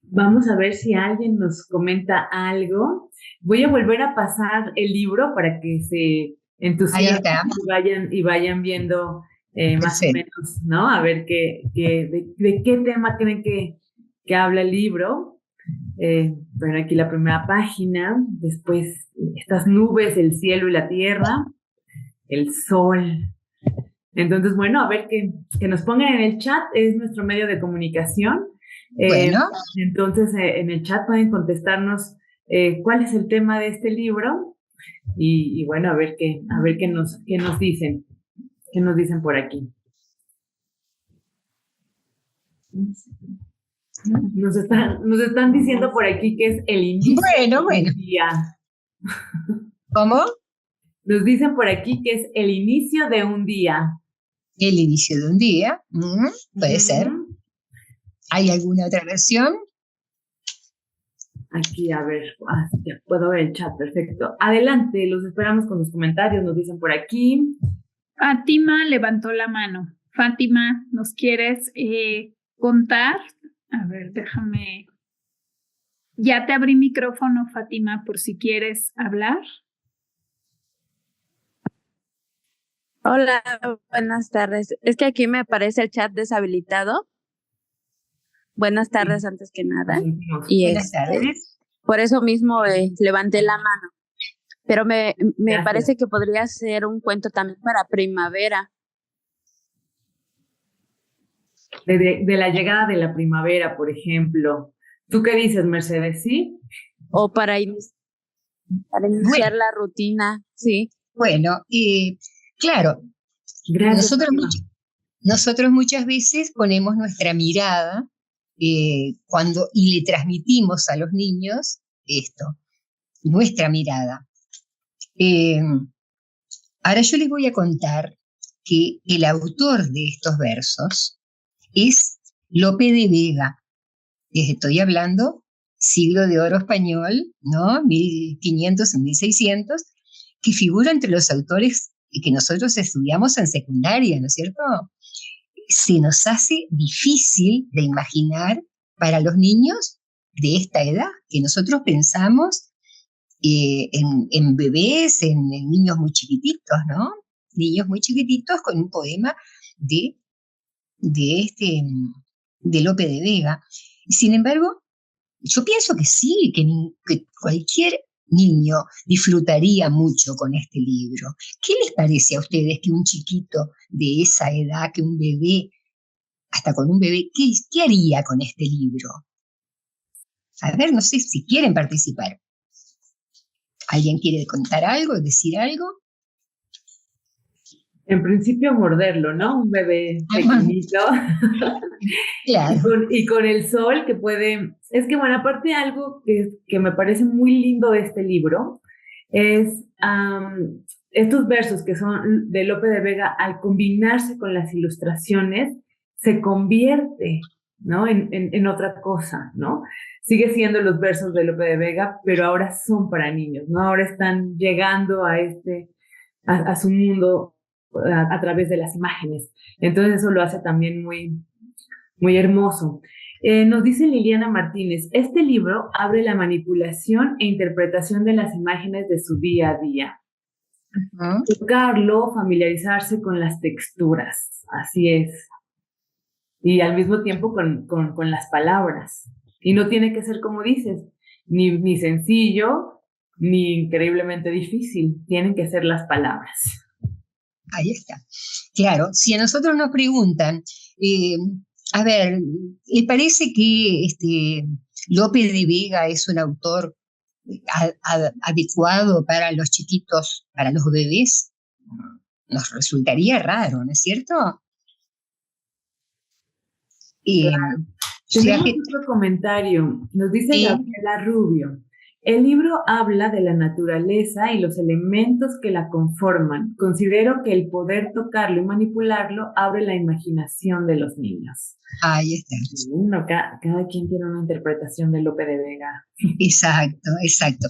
Vamos a ver si alguien nos comenta algo. Voy a volver a pasar el libro para que se entusiasmen y vayan viendo más o menos, ¿no? A ver de qué tema creen que habla el libro. Bueno, aquí la primera página, después estas nubes, el cielo y la tierra, el sol. Entonces, bueno, a ver que nos pongan en el chat, es nuestro medio de comunicación. Bueno. Entonces, en el chat pueden contestarnos cuál es el tema de este libro y bueno, a ver qué nos dicen. ¿Qué nos dicen por aquí? Nos están diciendo por aquí que es el inicio de un día. ¿Cómo? Nos dicen por aquí que es el inicio de un día. El inicio de un día, puede ser. ¿Hay alguna otra versión? Aquí, a ver, ya puedo ver el chat, perfecto. Adelante, los esperamos con los comentarios, nos dicen por aquí. Fátima levantó la mano. Fátima, ¿nos quieres contar? A ver, déjame. Ya te abrí micrófono, Fátima, por si quieres hablar. Hola, buenas tardes. Es que aquí me aparece el chat deshabilitado. Buenas tardes, antes que nada. Buenas tardes. Por eso mismo levanté la mano. Pero me Gracias. parece que podría ser un cuento también para primavera. De la llegada de la primavera, por ejemplo. ¿Tú qué dices, Mercedes? ¿Sí? O para iniciar Bueno, la rutina, sí. bueno, claro, Gracias, nosotros, Fátima. nosotros muchas veces ponemos nuestra mirada y le transmitimos a los niños esto, nuestra mirada. Eh, Ahora yo les voy a contar que el autor de estos versos es Lope de Vega. Les estoy hablando siglo de oro español, ¿no? 1500 y 1600, que figura entre los autores que nosotros estudiamos en secundaria, ¿no es cierto? Se nos hace difícil de imaginar para los niños de esta edad, que nosotros pensamos en bebés, en niños muy chiquititos, ¿no? Niños muy chiquititos con un poema de, de Lope de Vega. Sin embargo, yo pienso que sí, que cualquier niño disfrutaría mucho con este libro. ¿Qué les parece a ustedes que un chiquito de esa edad, que un bebé, hasta con un bebé, qué haría con este libro? A ver, no sé si quieren participar. ¿Alguien quiere contar algo, decir algo? En principio morderlo, ¿no? Un bebé pequeñito. Claro. Y con el sol que puede... Es que, bueno, aparte algo que me parece muy lindo de este libro es estos versos que son de Lope de Vega, al combinarse con las ilustraciones, se convierte, ¿no? En otra cosa, ¿no? Sigue siendo los versos de Lope de Vega, pero ahora son para niños, ¿no? Ahora están llegando a su mundo a través de las imágenes. Entonces eso lo hace también muy, muy hermoso. Nos dice Liliana Martínez, este libro abre la manipulación e interpretación de las imágenes de su día a día. Tocarlo, familiarizarse con las texturas, así es. Y al mismo tiempo con las palabras. Y no tiene que ser, como dices, ni sencillo, ni increíblemente difícil. Tienen que ser las palabras. Ahí está. Claro, si a nosotros nos preguntan, a ver, ¿le parece que Lope de Vega es un autor adecuado para los chiquitos, para los bebés? Nos resultaría raro, ¿no es cierto? Claro. Tenemos otro comentario. Nos dice Gabriela Rubio. El libro habla de la naturaleza y los elementos que la conforman. Considero que el poder tocarlo y manipularlo abre la imaginación de los niños. Ahí está. Bueno, cada quien tiene una interpretación de Lope de Vega. Exacto, exacto.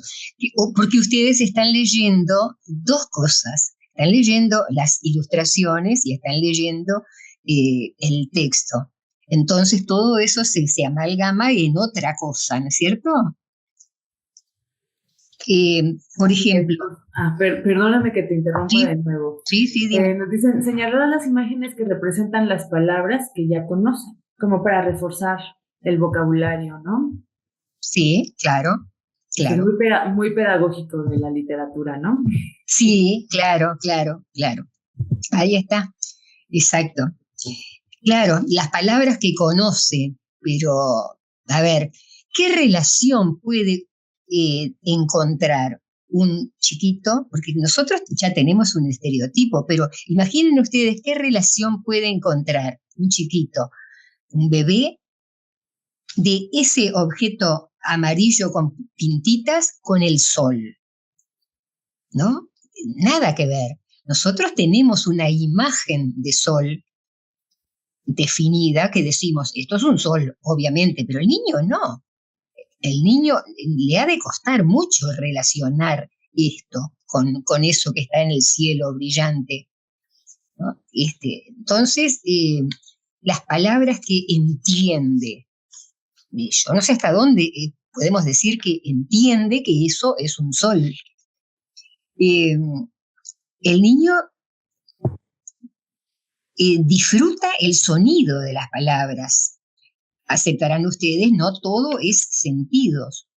Porque ustedes están leyendo dos cosas. Están leyendo las ilustraciones y están leyendo el texto. Entonces todo eso se amalgama en otra cosa, ¿no es cierto? Por ejemplo... Perdóname que te interrumpa ¿sí? De nuevo. Sí, dime. Nos dicen, señalar las imágenes que representan las palabras que ya conocen, como para reforzar el vocabulario, ¿no? Sí, claro. Es muy pedagógico de la literatura, ¿no? Sí, claro. Ahí está, exacto. Claro, las palabras que conoce, pero, a ver, ¿qué relación puede encontrar un chiquito? Porque nosotros ya tenemos un estereotipo, pero imaginen ustedes qué relación puede encontrar un chiquito, un bebé, de ese objeto amarillo con pintitas con el sol, ¿no? Nada que ver. Nosotros tenemos una imagen de sol definida que decimos, esto es un sol, obviamente, pero el niño no. El niño le ha de costar mucho relacionar esto con eso que está en el cielo brillante, ¿no? Entonces, las palabras que entiende, yo no sé hasta dónde podemos decir que entiende que eso es un sol. El niño disfruta el sonido de las palabras. Aceptarán ustedes, no todo es sentidos.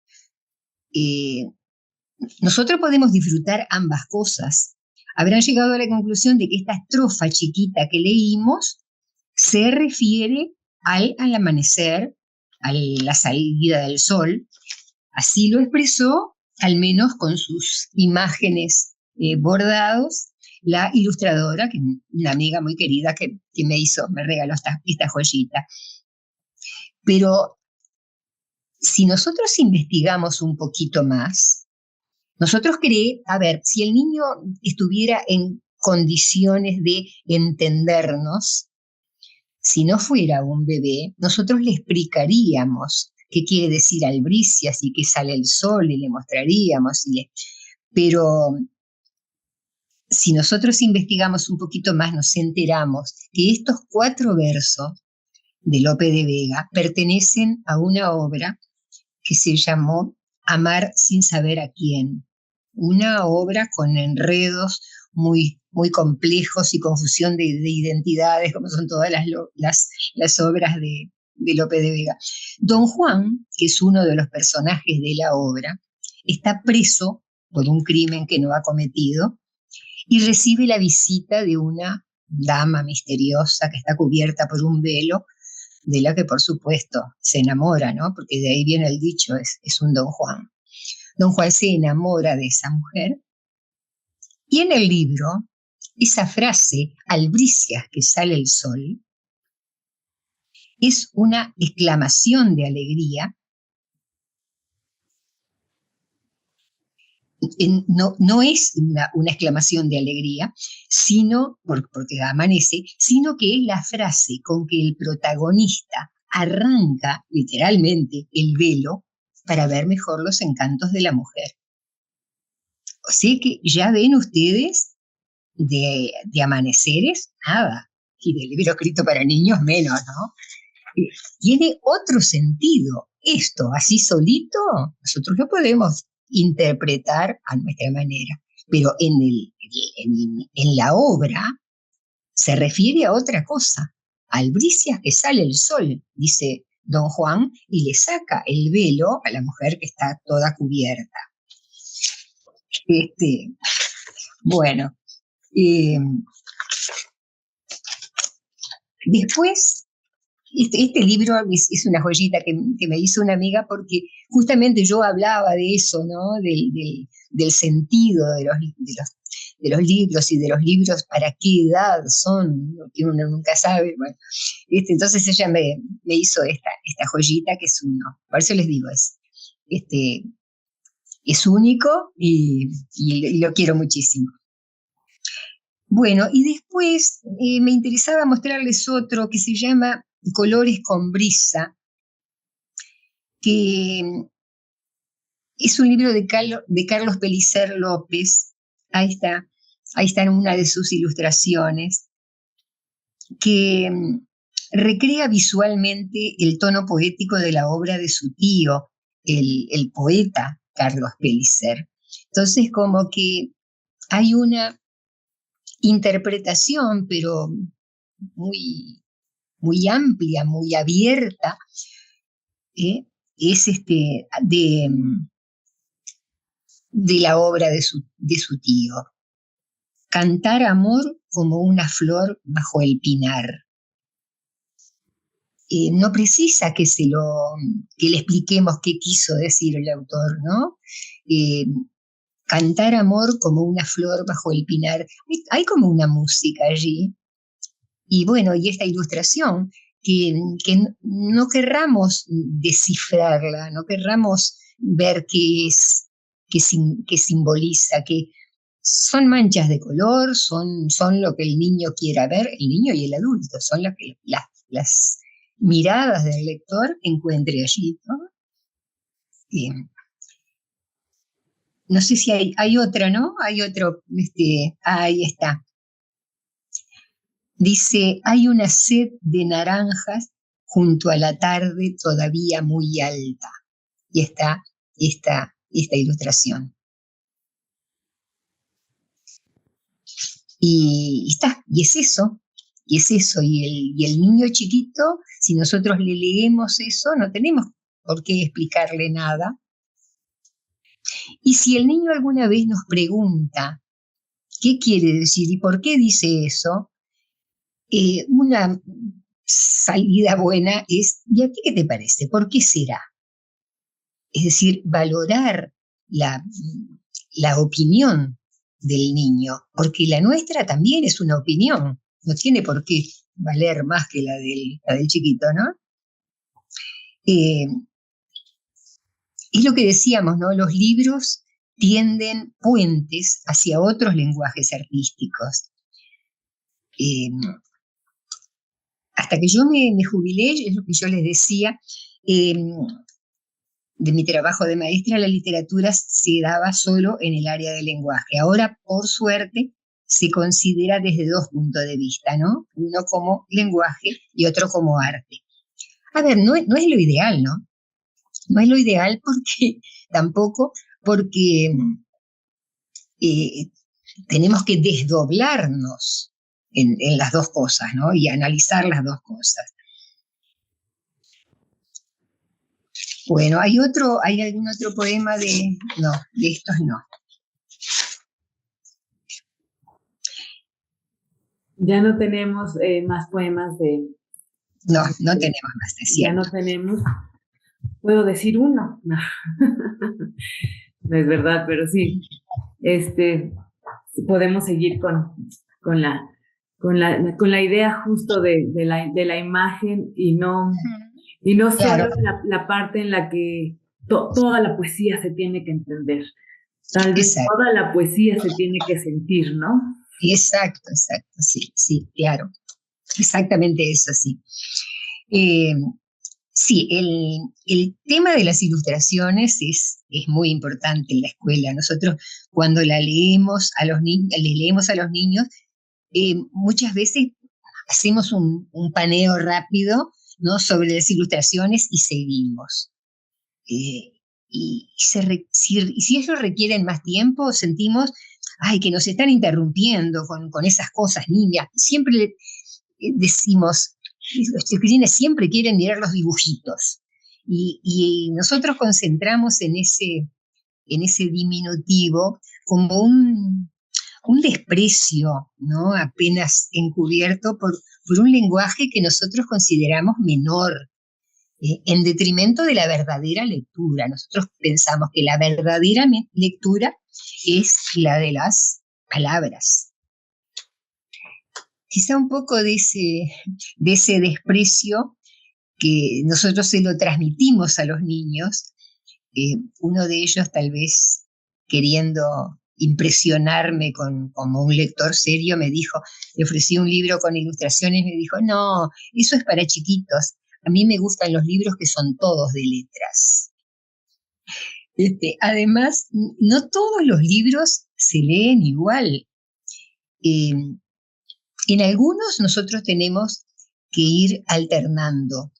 nosotros podemos disfrutar ambas cosas. Habrán llegado a la conclusión de que esta estrofa chiquita que leímos se refiere al amanecer, a la salida del sol. Así lo expresó, al menos con sus imágenes bordados, la ilustradora, que una amiga muy querida que me regaló esta joyita. Pero si nosotros investigamos un poquito más, nosotros a ver, si el niño estuviera en condiciones de entendernos, si no fuera un bebé, nosotros le explicaríamos qué quiere decir albricias y qué sale el sol y le mostraríamos. Pero si nosotros investigamos un poquito más, nos enteramos que estos 4 versos de Lope de Vega pertenecen a una obra que se llamó Amar sin saber a quién. Una obra con enredos muy, muy complejos y confusión de identidades, como son todas las obras de Lope de Vega. Don Juan, que es uno de los personajes de la obra, está preso por un crimen que no ha cometido y recibe la visita de una dama misteriosa que está cubierta por un velo, de la que por supuesto se enamora, ¿no? Porque de ahí viene el dicho, es un Don Juan. Don Juan se enamora de esa mujer y en el libro esa frase, albricias que sale el sol, es una exclamación de alegría. No es una exclamación de alegría, sino porque amanece, sino que es la frase con que el protagonista arranca literalmente el velo para ver mejor los encantos de la mujer. O sea que ya ven ustedes de amaneceres, nada, y del libro escrito para niños menos, ¿no? Tiene otro sentido. Esto, así solito, nosotros lo podemos interpretar a nuestra manera, pero en la obra se refiere a otra cosa. Albricias que sale el sol, dice Don Juan, y le saca el velo a la mujer que está toda cubierta. Bueno, después, este libro es una joyita que me hizo una amiga porque justamente yo hablaba de eso, ¿no? Del sentido de los libros y de los libros, para qué edad son, que uno nunca sabe. Bueno, entonces ella me hizo esta joyita que es uno. Por eso les digo, es único y lo quiero muchísimo. Bueno, y después me interesaba mostrarles otro que se llama Colores con brisa, que es un libro de Carlos Pellicer López. Ahí está en una de sus ilustraciones, que recrea visualmente el tono poético de la obra de su tío, el poeta Carlos Pellicer. Entonces, como que hay una interpretación, pero muy, muy amplia, muy abierta, es de la obra de su tío. Cantar amor como una flor bajo el pinar. No precisa que le expliquemos qué quiso decir el autor, ¿no? Cantar amor como una flor bajo el pinar. Hay como una música allí. Y bueno, y esta ilustración, que no querramos descifrarla, no querramos ver qué es, qué simboliza, que son manchas de color, son lo que el niño quiera ver, el niño y el adulto, son las miradas del lector encuentre allí, ¿no? No sé si hay otra, ¿no? Hay otro, ahí está. Dice, hay una sed de naranjas junto a la tarde todavía muy alta. Y está esta ilustración. Y es eso. Y el niño chiquito, si nosotros le leemos eso, no tenemos por qué explicarle nada. Y si el niño alguna vez nos pregunta qué quiere decir y por qué dice eso, una salida buena es, ¿y a ti qué te parece? ¿Por qué será? Es decir, valorar la opinión del niño, porque la nuestra también es una opinión, no tiene por qué valer más que la del chiquito, ¿no? Es lo que decíamos, ¿no? Los libros tienden puentes hacia otros lenguajes artísticos. Hasta que yo me jubilé, es lo que yo les decía, de mi trabajo de maestra, la literatura se daba solo en el área del lenguaje. Ahora, por suerte, se considera desde dos puntos de vista, ¿no? Uno como lenguaje y otro como arte. A ver, no es lo ideal, ¿no? No es lo ideal porque tenemos que desdoblarnos en las dos cosas, ¿no? Y analizar las dos cosas. Bueno, ¿hay algún otro poema de...? No, de estos no. Ya no tenemos más poemas de... No tenemos más, es cierto. Ya no tenemos... Puedo decir uno. No, no es verdad, pero sí. Podemos seguir con la idea justo de la imagen y no Claro. ser la parte en la que toda la poesía se tiene que entender. Tal vez Exacto. toda la poesía se tiene que sentir, ¿no? Exacto, sí, claro. Exactamente eso, sí. Sí, el tema de las ilustraciones es muy importante en la escuela. Nosotros cuando le leemos a los niños, muchas veces hacemos un paneo rápido, ¿no?, sobre las ilustraciones y seguimos. Y si ellos requieren más tiempo, sentimos, que nos están interrumpiendo con esas cosas, niñas. Siempre decimos, los chiquilines siempre quieren mirar los dibujitos. Y nosotros concentramos en ese diminutivo como un desprecio, ¿no?, apenas encubierto por un lenguaje que nosotros consideramos menor, en detrimento de la verdadera lectura. Nosotros pensamos que la verdadera lectura es la de las palabras. Quizá un poco de ese desprecio que nosotros se lo transmitimos a los niños, uno de ellos tal vez queriendo impresionarme como un lector serio, me dijo, le ofrecí un libro con ilustraciones, me dijo, no, eso es para chiquitos, a mí me gustan los libros que son todos de letras. Además, no todos los libros se leen igual. En algunos nosotros tenemos que ir alternando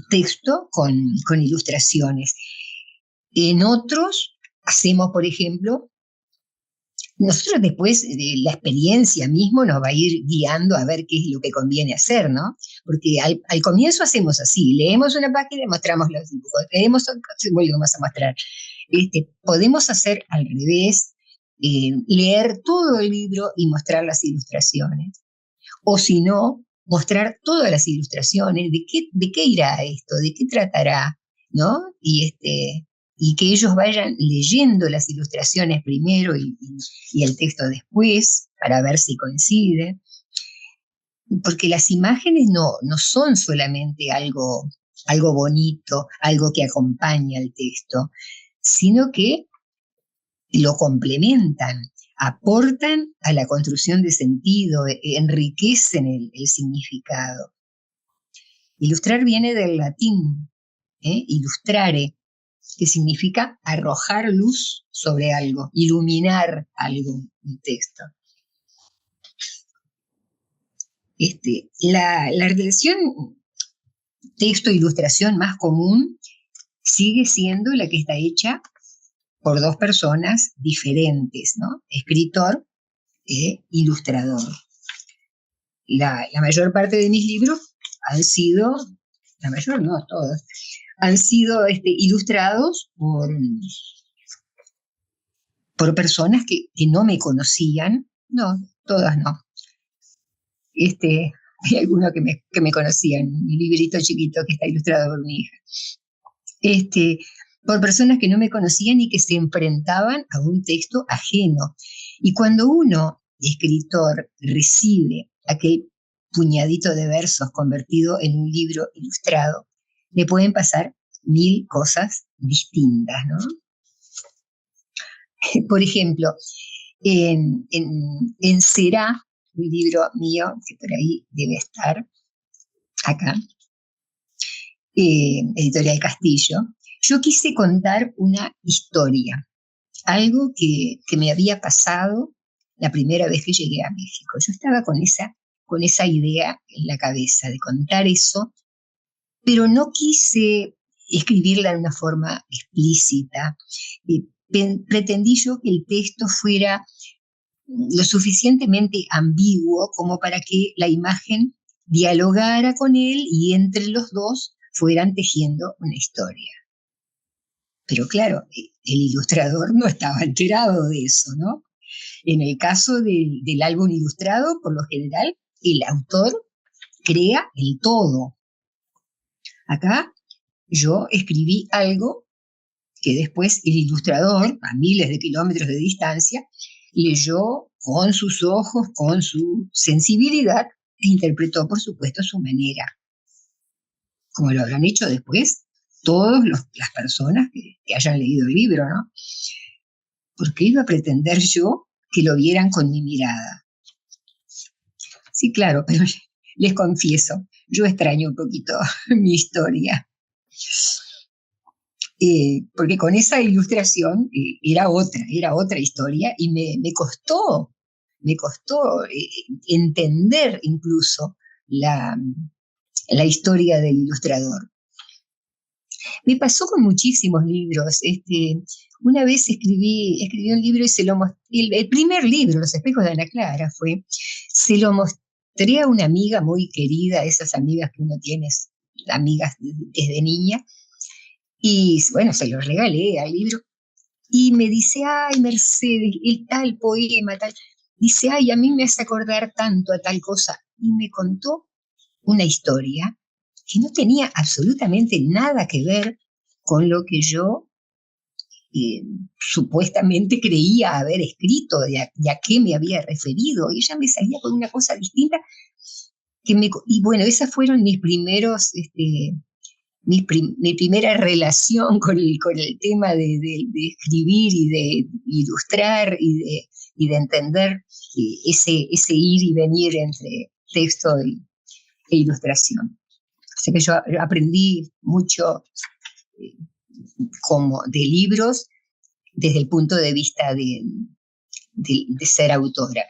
texto con ilustraciones. En otros hacemos, por ejemplo, nosotros después la experiencia mismo nos va a ir guiando a ver qué es lo que conviene hacer, ¿no? Porque al comienzo hacemos así, leemos una página y mostramos los dibujos, leemos otra, volvemos a mostrar. Podemos hacer al revés, leer todo el libro y mostrar las ilustraciones. O si no, mostrar todas las ilustraciones, de qué irá esto, de qué tratará, ¿no? Y que ellos vayan leyendo las ilustraciones primero y el texto después, para ver si coincide. Porque las imágenes no son solamente algo bonito, algo que acompaña al texto, sino que lo complementan, aportan a la construcción de sentido, enriquecen el significado. Ilustrar viene del latín, illustrare, que significa arrojar luz sobre algo, iluminar algo, un texto. La relación texto-ilustración más común sigue siendo la que está hecha por dos personas diferentes, ¿no? Escritor e ilustrador. La mayor parte de mis libros han sido, la mayor no, todos, han sido ilustrados por personas que no me conocían, no, todas no. Hay algunos que me conocían, un librito chiquito que está ilustrado por mi hija. Por personas que no me conocían y que se enfrentaban a un texto ajeno. Y cuando uno, escritor, recibe aquel puñadito de versos convertido en un libro ilustrado, le pueden pasar 1000 cosas distintas, ¿no? Por ejemplo, en Será, un libro mío que por ahí debe estar acá, Editorial Castillo, yo quise contar una historia, algo que me había pasado la primera vez que llegué a México. Yo estaba con esa idea en la cabeza de contar eso, pero no quise escribirla de una forma explícita. Pretendí yo que el texto fuera lo suficientemente ambiguo como para que la imagen dialogara con él y entre los dos fueran tejiendo una historia. Pero claro, el ilustrador no estaba enterado de eso, ¿no? En el caso del álbum ilustrado, por lo general, el autor crea el todo. Acá yo escribí algo que después el ilustrador, a miles de kilómetros de distancia, leyó con sus ojos, con su sensibilidad, e interpretó, por supuesto, a su manera. Como lo habrán hecho después todas las personas que hayan leído el libro, ¿no? ¿Por qué iba a pretender yo que lo vieran con mi mirada? Sí, claro, pero les confieso, yo extraño un poquito mi historia. Porque con esa ilustración era otra historia y me costó entender incluso la historia del ilustrador. Me pasó con muchísimos libros. Una vez escribí un libro y se lo mostré, el primer libro, Los espejos de Ana Clara, se lo mostré a una amiga muy querida, esas amigas que uno tiene, amigas desde niña, y bueno, se lo regalé al libro, y me dice, ay, Mercedes, el tal poema, tal, dice, ay, a mí me hace acordar tanto a tal cosa, y me contó una historia que no tenía absolutamente nada que ver con lo que yo supuestamente creía haber escrito, de a qué me había referido, y ella me salía con una cosa distinta, y bueno, esas fueron mis primeros, mi primera relación con el tema de escribir y de ilustrar y de entender ese ir y venir entre texto e ilustración. O sea que yo aprendí mucho como de libros desde el punto de vista de ser autora.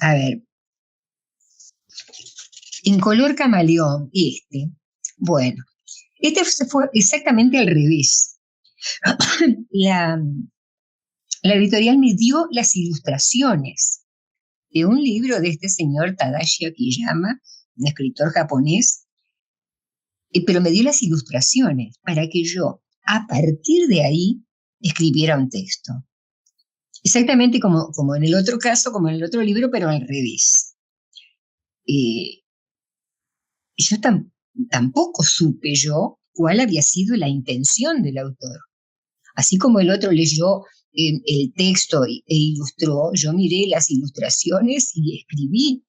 A ver, en color camaleón, bueno, se fue exactamente al revés. La editorial me dio las ilustraciones de un libro de este señor Tadashi Akiyama, un escritor japonés, pero me dio las ilustraciones para que yo, a partir de ahí, escribiera un texto. Exactamente como en el otro caso, como en el otro libro, pero al revés. Yo tampoco supe yo cuál había sido la intención del autor. Así como el otro leyó el texto e ilustró, yo miré las ilustraciones y escribí,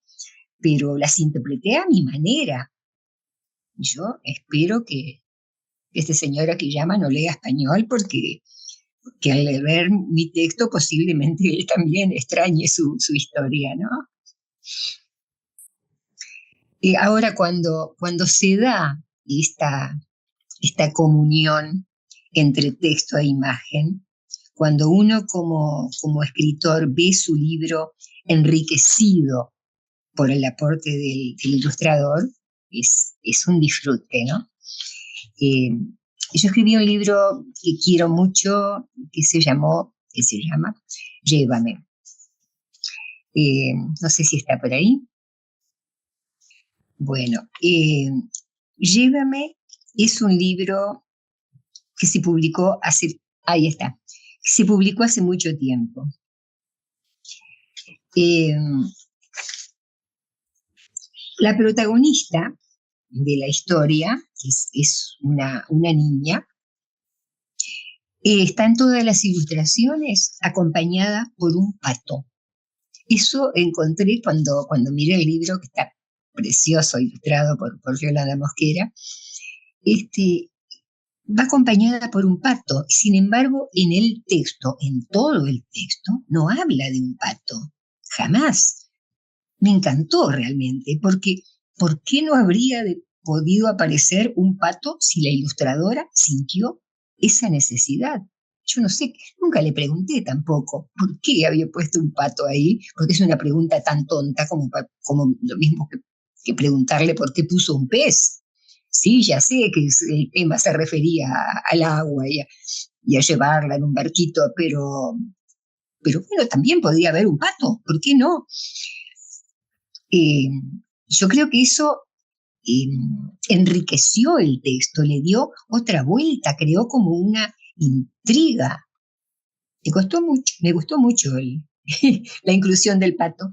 pero las interpreté a mi manera. Yo espero que este señor Akiyama no lea español porque al leer mi texto posiblemente él también extrañe su historia, ¿no? Ahora cuando se da esta comunión entre texto e imagen, cuando uno como escritor ve su libro enriquecido por el aporte del ilustrador, es un disfrute, ¿no? Yo escribí un libro que quiero mucho, que se llama Llévame. No sé si está por ahí. Bueno, Llévame es un libro que se publicó ahí está, se publicó hace mucho tiempo. La protagonista de la historia, que es una niña, está en todas las ilustraciones acompañada por un pato. Eso encontré cuando miré el libro, que está precioso, ilustrado por Yolanda Mosquera. Va acompañada por un pato. Sin embargo, en el texto, en todo el texto, no habla de un pato. Jamás. Me encantó realmente, porque ¿por qué no habría podido aparecer un pato si la ilustradora sintió esa necesidad? Yo no sé, nunca le pregunté tampoco por qué había puesto un pato ahí, porque es una pregunta tan tonta como lo mismo que preguntarle por qué puso un pez. Sí, ya sé que el tema se refería al agua y a llevarla en un barquito, pero bueno, también podría haber un pato, ¿por qué no? Yo creo que eso enriqueció el texto, le dio otra vuelta, creó como una intriga. Me gustó mucho la inclusión del pato.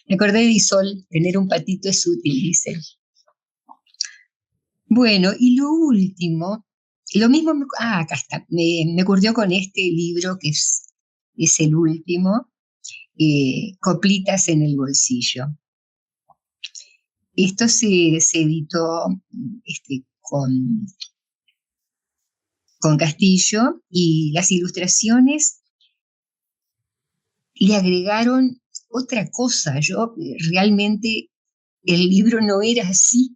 Me acordé de Isol, tener un patito es útil, dice. Bueno, y lo último, lo mismo, acá está, me ocurrió con este libro que es el último, Coplitas en el bolsillo. Esto se editó con Castillo, y las ilustraciones le agregaron otra cosa. Yo realmente el libro no era así.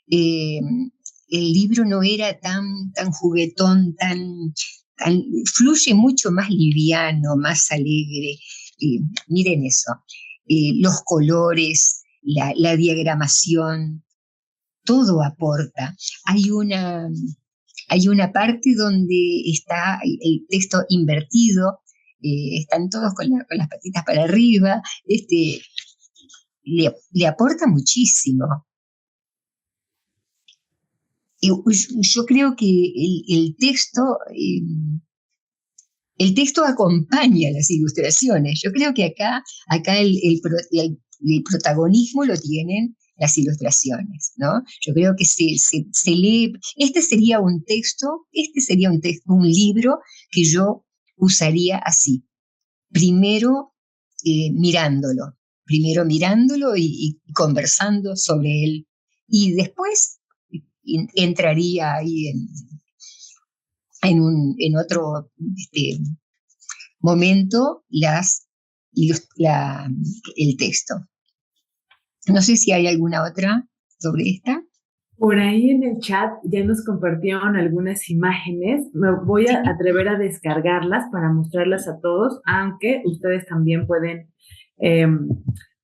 El libro no era tan juguetón, fluye mucho más liviano, más alegre. Miren eso, los colores, la diagramación, todo aporta. Hay una parte donde está el texto invertido, están todos con las patitas para arriba, le aporta muchísimo. Yo creo que el texto acompaña las ilustraciones. Yo creo que acá el protagonismo lo tienen las ilustraciones, ¿no? Yo creo que se lee. Este sería un libro que yo usaría así. Primero mirándolo y conversando sobre él, y después entraría ahí en otro momento el texto. No sé si hay alguna otra sobre esta. Por ahí en el chat ya nos compartieron algunas imágenes. Me voy a atrever a descargarlas para mostrarlas a todos, aunque ustedes también pueden,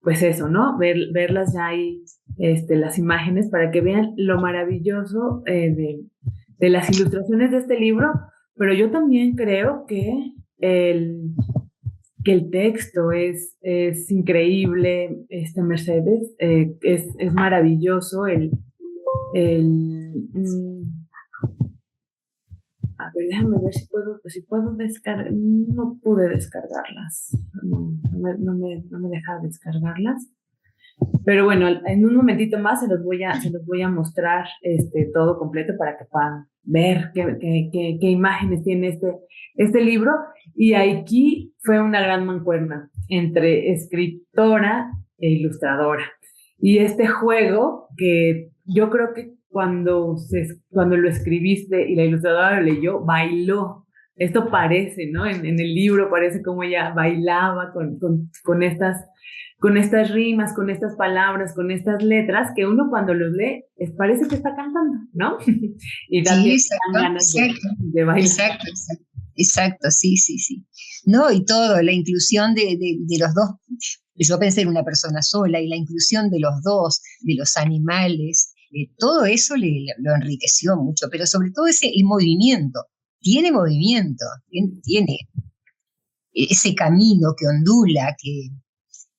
pues eso, ¿no? Verlas ya ahí, las imágenes, para que vean lo maravilloso de las ilustraciones de este libro. Pero yo también creo que el texto es increíble, Mercedes, es maravilloso a ver, déjame ver si puedo descargar. No pude descargarlas, no me deja descargarlas, pero bueno, en un momentito más se los voy a mostrar todo completo para que puedan ver qué imágenes tiene este libro. Y aquí fue una gran mancuerna entre escritora e ilustradora, y este juego que yo creo que cuando lo escribiste y la ilustradora lo leyó, bailó. Esto parece, ¿no? En el libro parece como ella bailaba con estas rimas, con estas palabras, con estas letras, que uno cuando los lee parece que está cantando, ¿no? Y también dan ganas de bailar. Exacto, sí. No, y todo, la inclusión de los dos. Yo pensé en una persona sola, y la inclusión de los dos, de los animales, todo eso lo enriqueció mucho, pero sobre todo el movimiento. Tiene movimiento, tiene ese camino que ondula,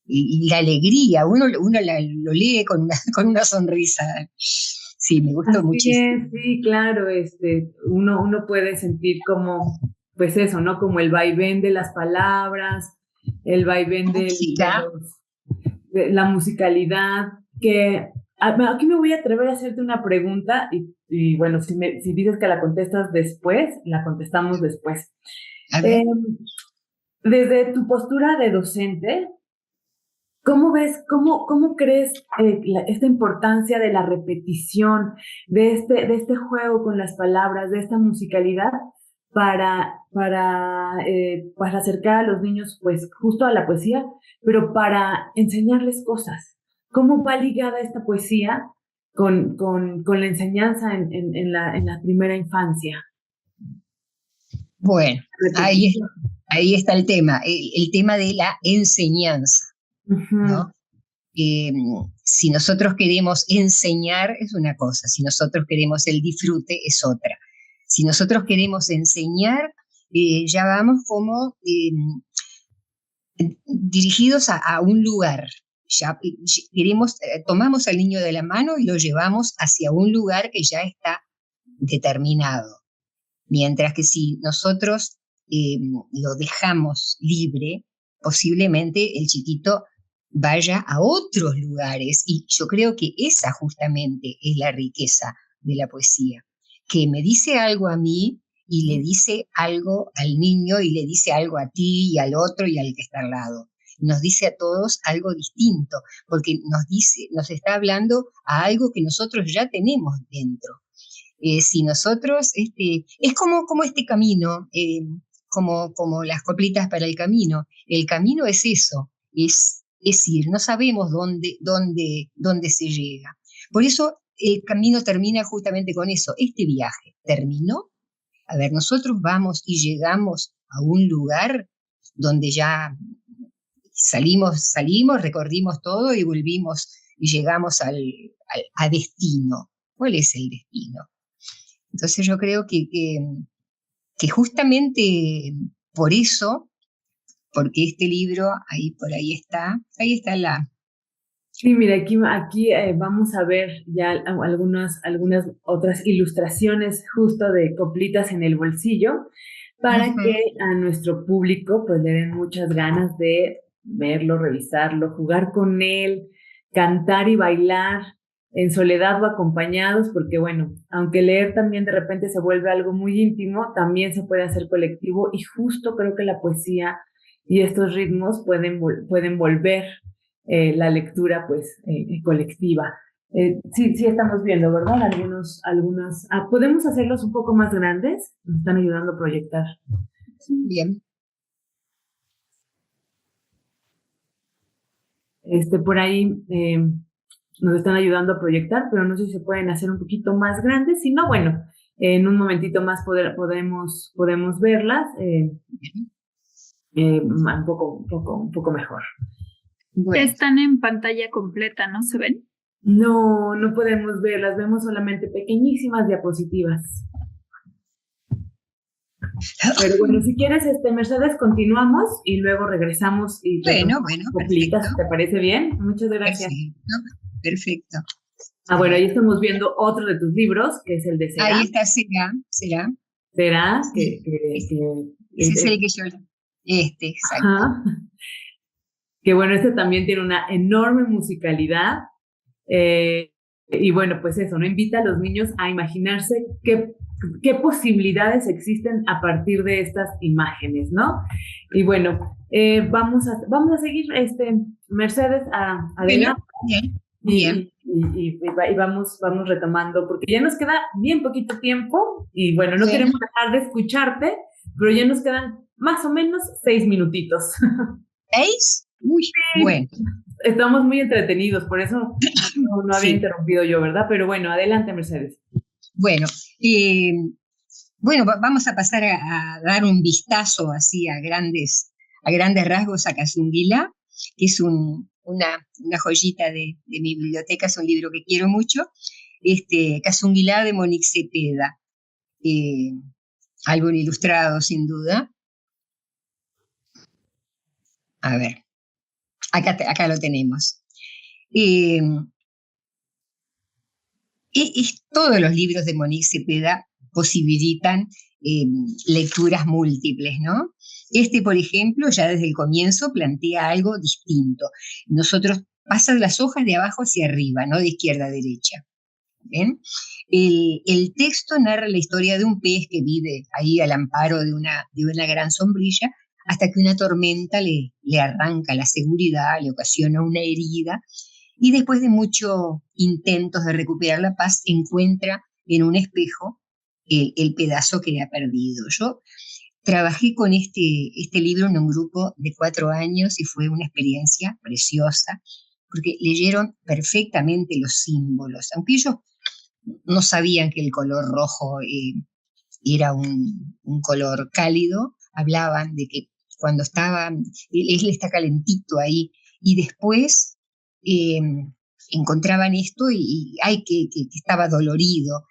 y la alegría, uno lo lee con una sonrisa. Sí, me gustó Así muchísimo. es, sí, claro, uno puede sentir como, pues eso, ¿no? Como el vaivén de las palabras, el vaivén Música, de la musicalidad, que aquí me voy a atrever a hacerte una pregunta y bueno, si dices que la contestas después, la contestamos después. a ver. Eh, Desde tu postura de docente, ¿cómo ves, cómo crees esta importancia de la repetición, de este juego con las palabras, de esta musicalidad para acercar a los niños, pues, justo a la poesía, pero para enseñarles cosas? ¿Cómo va ligada esta poesía con la enseñanza en la primera infancia? Bueno, ahí, Repetición. ahí está el tema, el tema de la enseñanza, Ujú. ¿no? Eh, si nosotros queremos enseñar es una cosa, si nosotros queremos el disfrute es otra. Si nosotros queremos enseñar, ya vamos como dirigidos a un lugar. Ya queremos, tomamos al niño de la mano y lo llevamos hacia un lugar que ya está determinado. Mientras que si nosotros lo dejamos libre, posiblemente el chiquito vaya a otros lugares. Y yo creo que esa justamente es la riqueza de la poesía, que me dice algo a mí y le dice algo al niño y le dice algo a ti y al otro y al que está al lado. Nos dice a todos algo distinto, porque nos dice, nos está hablando a algo que nosotros ya tenemos dentro. Si nosotros, es como este camino, como las coplitas para el camino es eso, es ir, no sabemos dónde se llega. Por eso el camino termina justamente con eso, este viaje terminó, a ver, nosotros vamos y llegamos a un lugar donde ya salimos, recorrimos todo y volvimos y llegamos a destino. ¿Cuál es el destino? Entonces yo creo que justamente por eso, porque este libro, ahí por ahí está la... Sí, mira, aquí vamos a ver ya algunas otras ilustraciones justo de coplitas en el bolsillo para que Ujú. a nuestro público pues le den muchas ganas de verlo, revisarlo, jugar con él, cantar y bailar en soledad o acompañados, porque bueno, aunque leer también de repente se vuelve algo muy íntimo, también se puede hacer colectivo y justo creo que la poesía y estos ritmos pueden volver la lectura pues colectiva. Sí, sí estamos viendo, ¿verdad? ¿Podemos hacerlos un poco más grandes? Nos están ayudando a proyectar. Bien. Por ahí nos están ayudando a proyectar, pero no sé si se pueden hacer un poquito más grandes. Si no, bueno, en un momentito más podemos verlas un poco mejor. Bueno, Están en pantalla completa, ¿no se ven? No, no podemos verlas, vemos solamente pequeñísimas diapositivas. Pero bueno, si quieres, Mercedes, continuamos y luego regresamos y retomamos bueno, perfecto, coplitas. ¿Te parece bien? Muchas gracias. perfecto, perfecto. Bueno, Será. ahí estamos viendo otro de tus libros, que es el de Ahí Será. está, será. Será Sí, ese es es- el que yo, exacto. ajá. Que bueno, este también tiene una enorme musicalidad. eh, y bueno, pues eso, ¿no? Invita a los niños a imaginarse qué posibilidades existen a partir de estas imágenes, ¿no? Y bueno, vamos a seguir, Mercedes, Bueno, adelante bien, bien. y vamos retomando, porque ya nos queda bien poquito tiempo y bueno, no Bueno, queremos dejar de escucharte, pero ya nos quedan más o menos 6 minutitos. ¿veis? Uy, bueno, Estamos muy entretenidos, por eso no había sí. interrumpido yo, ¿verdad? Pero bueno, adelante, Mercedes. Bueno, eh, bueno, vamos a pasar a dar un vistazo así a grandes rasgos a Kazunguila, que es una joyita de mi biblioteca, es un libro que quiero mucho. Kazunguila de Monique Cepeda, eh, álbum ilustrado sin duda. A ver, acá lo tenemos. Eh, Todos los libros de Monique Cepeda posibilitan lecturas múltiples, ¿no? Por ejemplo, ya desde el comienzo plantea algo distinto. Nosotros pasan las hojas de abajo hacia arriba, no de izquierda a derecha. ¿Ven? El texto narra la historia de un pez que vive ahí al amparo de una gran sombrilla, hasta que una tormenta le arranca la seguridad, le ocasiona una herida, y después de muchos intentos de recuperar la paz, encuentra en un espejo el pedazo que le ha perdido. Yo trabajé con este libro en un grupo de 4 años y fue una experiencia preciosa, porque leyeron perfectamente los símbolos, aunque ellos no sabían que el color rojo era un color cálido. Hablaban de que cuando él está calentito ahí, y después encontraban esto y que estaba dolorido.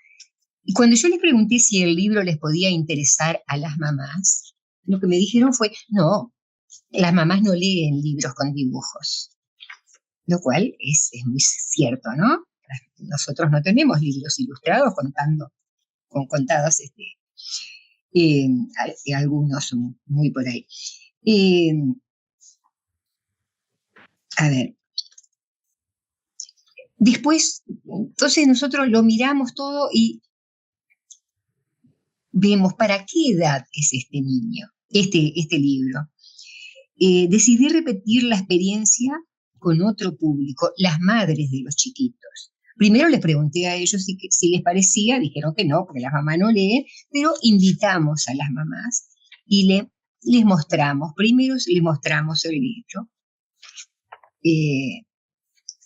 Y cuando yo les pregunté si el libro les podía interesar a las mamás, lo que me dijeron fue, no, las mamás no leen libros con dibujos, lo cual es muy cierto, ¿no? Nosotros no tenemos libros ilustrados contados algunos muy por ahí. A ver. Después, entonces nosotros lo miramos todo y vemos para qué edad es este niño, este libro. Decidí repetir la experiencia con otro público, las madres de los chiquitos. Primero les pregunté a ellos si les parecía, dijeron que no, porque las mamás no leen, pero invitamos a las mamás y les mostramos. Primero les mostramos el libro.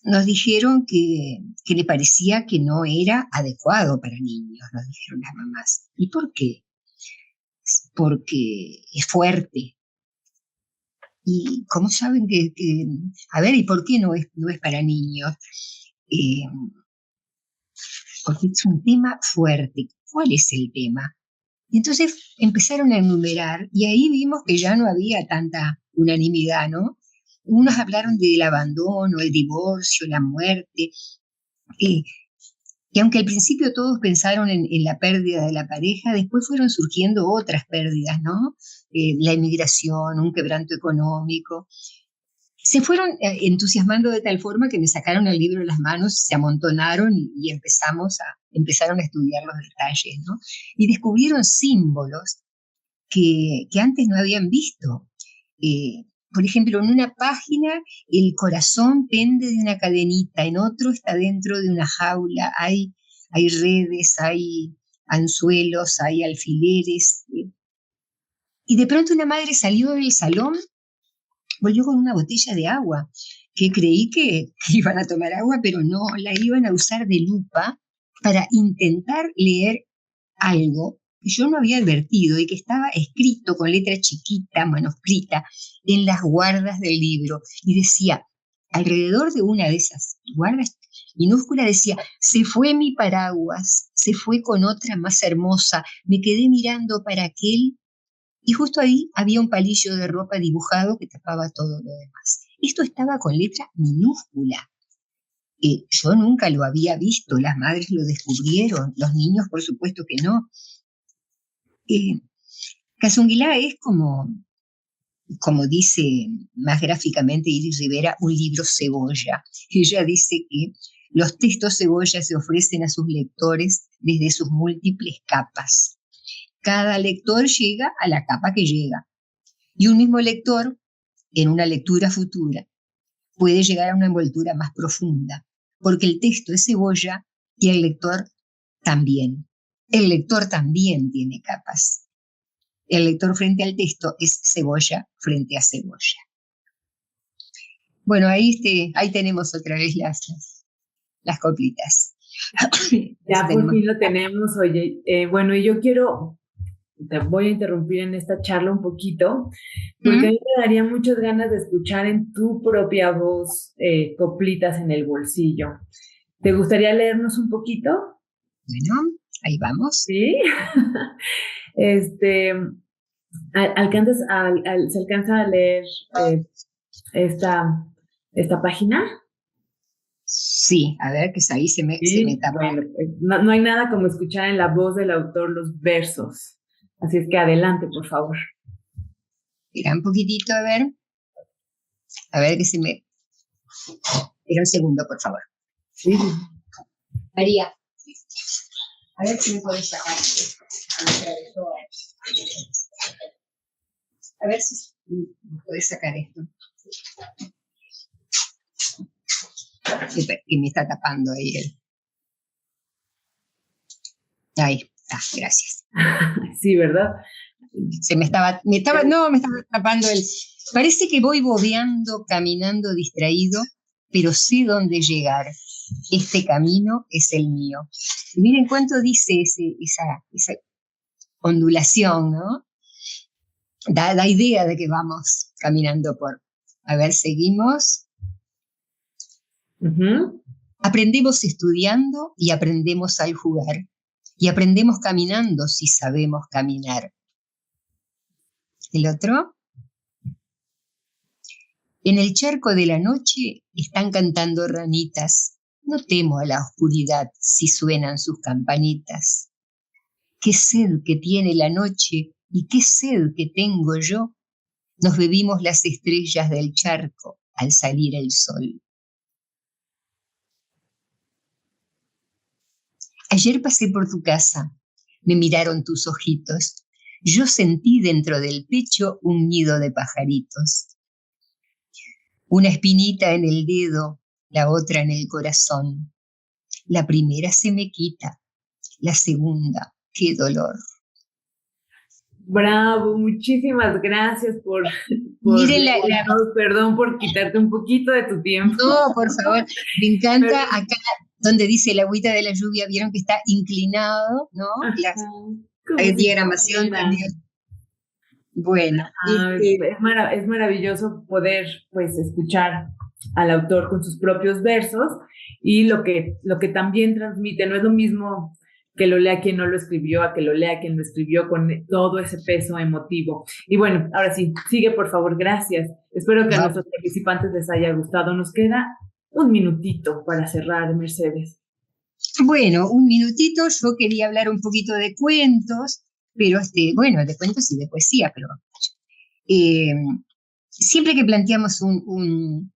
Nos dijeron que le parecía que no era adecuado para niños, nos dijeron las mamás. ¿Y por qué? Porque es fuerte. ¿Y cómo saben a ver, ¿y por qué no es para niños? Porque es un tema fuerte. ¿Cuál es el tema? Y entonces empezaron a enumerar y ahí vimos que ya no había tanta unanimidad, ¿no? Unos hablaron del abandono, el divorcio, la muerte, y aunque al principio todos pensaron en la pérdida de la pareja, después fueron surgiendo otras pérdidas, ¿no? La emigración, un quebranto económico. Se fueron entusiasmando de tal forma que me sacaron el libro de las manos, se amontonaron y empezaron a estudiar los detalles, ¿no? Y descubrieron símbolos que antes no habían visto. Por ejemplo, en una página el corazón pende de una cadenita, en otro está dentro de una jaula, hay redes, hay anzuelos, hay alfileres. Y de pronto una madre salió del salón, volvió con una botella de agua, que creí que iban a tomar agua, pero no, la iban a usar de lupa para intentar leer algo que yo no había advertido y que estaba escrito con letra chiquita, manuscrita, en las guardas del libro. Y decía, alrededor de una de esas guardas minúsculas decía, se fue mi paraguas, se fue con otra más hermosa, me quedé mirando para aquel, y justo ahí había un palillo de ropa dibujado que tapaba todo lo demás. Esto estaba con letra minúscula. Yo nunca lo había visto, las madres lo descubrieron, los niños por supuesto que no. Casunguilá es como dice más gráficamente Iris Rivera, un libro cebolla. Ella dice que los textos cebolla se ofrecen a sus lectores desde sus múltiples capas. Cada lector llega a la capa que llega. Y un mismo lector, en una lectura futura, puede llegar a una envoltura más profunda, porque el texto es cebolla y el lector también. El lector también tiene capas. El lector frente al texto es cebolla frente a cebolla. Bueno, ahí tenemos otra vez las coplitas. Ya por fin lo tenemos, oye. Bueno, y yo te voy a interrumpir en esta charla un poquito, porque a mí me daría muchas ganas de escuchar en tu propia voz coplitas en el bolsillo. ¿Te gustaría leernos un poquito? Bueno, ahí vamos. Sí. ¿Se alcanza a leer esta página? Sí, a ver, que ahí se me Sí, tapó. bueno, pues, no hay nada como escuchar en la voz del autor los versos. Así es que adelante, por favor. Espera un poquitito, a ver que se me... Espera un segundo, por favor. Sí. María, a ver si me puedes sacar. A ver si me puedes sacar esto. Que me está tapando ahí él. Ahí está, gracias. Sí, ¿verdad? Me estaba tapando él. Parece que voy bobeando, caminando distraído, pero sé dónde llegar. Este camino es el mío. Y miren cuánto dice esa ondulación, ¿no? Da idea de que vamos caminando por... A ver, seguimos. Uh-huh. Aprendemos estudiando y aprendemos al jugar. Y aprendemos caminando si sabemos caminar. ¿El otro? En el charco de la noche están cantando ranitas. No temo a la oscuridad si suenan sus campanitas. Qué sed que tiene la noche y qué sed que tengo yo. Nos bebimos las estrellas del charco al salir el sol. Ayer pasé por tu casa, me miraron tus ojitos. Yo sentí dentro del pecho un nido de pajaritos. Una espinita en el dedo, la otra en el corazón. La primera se me quita, la segunda, qué dolor. Bravo, muchísimas gracias por Miren perdón por quitarte un poquito de tu tiempo. No, por favor, me encanta acá donde dice el agüita de la lluvia, vieron que está inclinado, ¿no? La diagramación también. Bueno, es maravilloso poder pues escuchar al autor con sus propios versos y lo que también transmite. No es lo mismo que lo lea quien no lo escribió a que lo lea quien lo escribió con todo ese peso emotivo. Y bueno, ahora sí, sigue por favor, gracias. Espero que a nuestros participantes les haya gustado. Nos queda un minutito para cerrar, Mercedes. Bueno, un minutito. Yo quería hablar un poquito de cuentos, pero de cuentos y de poesía, pero siempre que planteamos un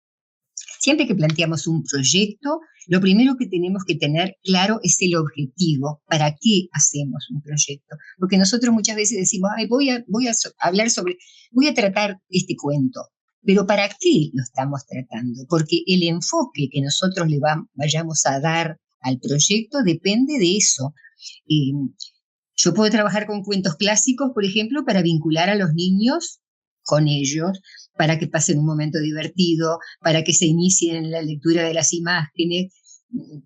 proyecto, lo primero que tenemos que tener claro es el objetivo. ¿Para qué hacemos un proyecto? Porque nosotros muchas veces decimos, voy a tratar este cuento. Pero ¿para qué lo estamos tratando? Porque el enfoque que nosotros le vayamos a dar al proyecto depende de eso. Yo puedo trabajar con cuentos clásicos, por ejemplo, para vincular a los niños con ellos, para que pasen un momento divertido, para que se inicien en la lectura de las imágenes,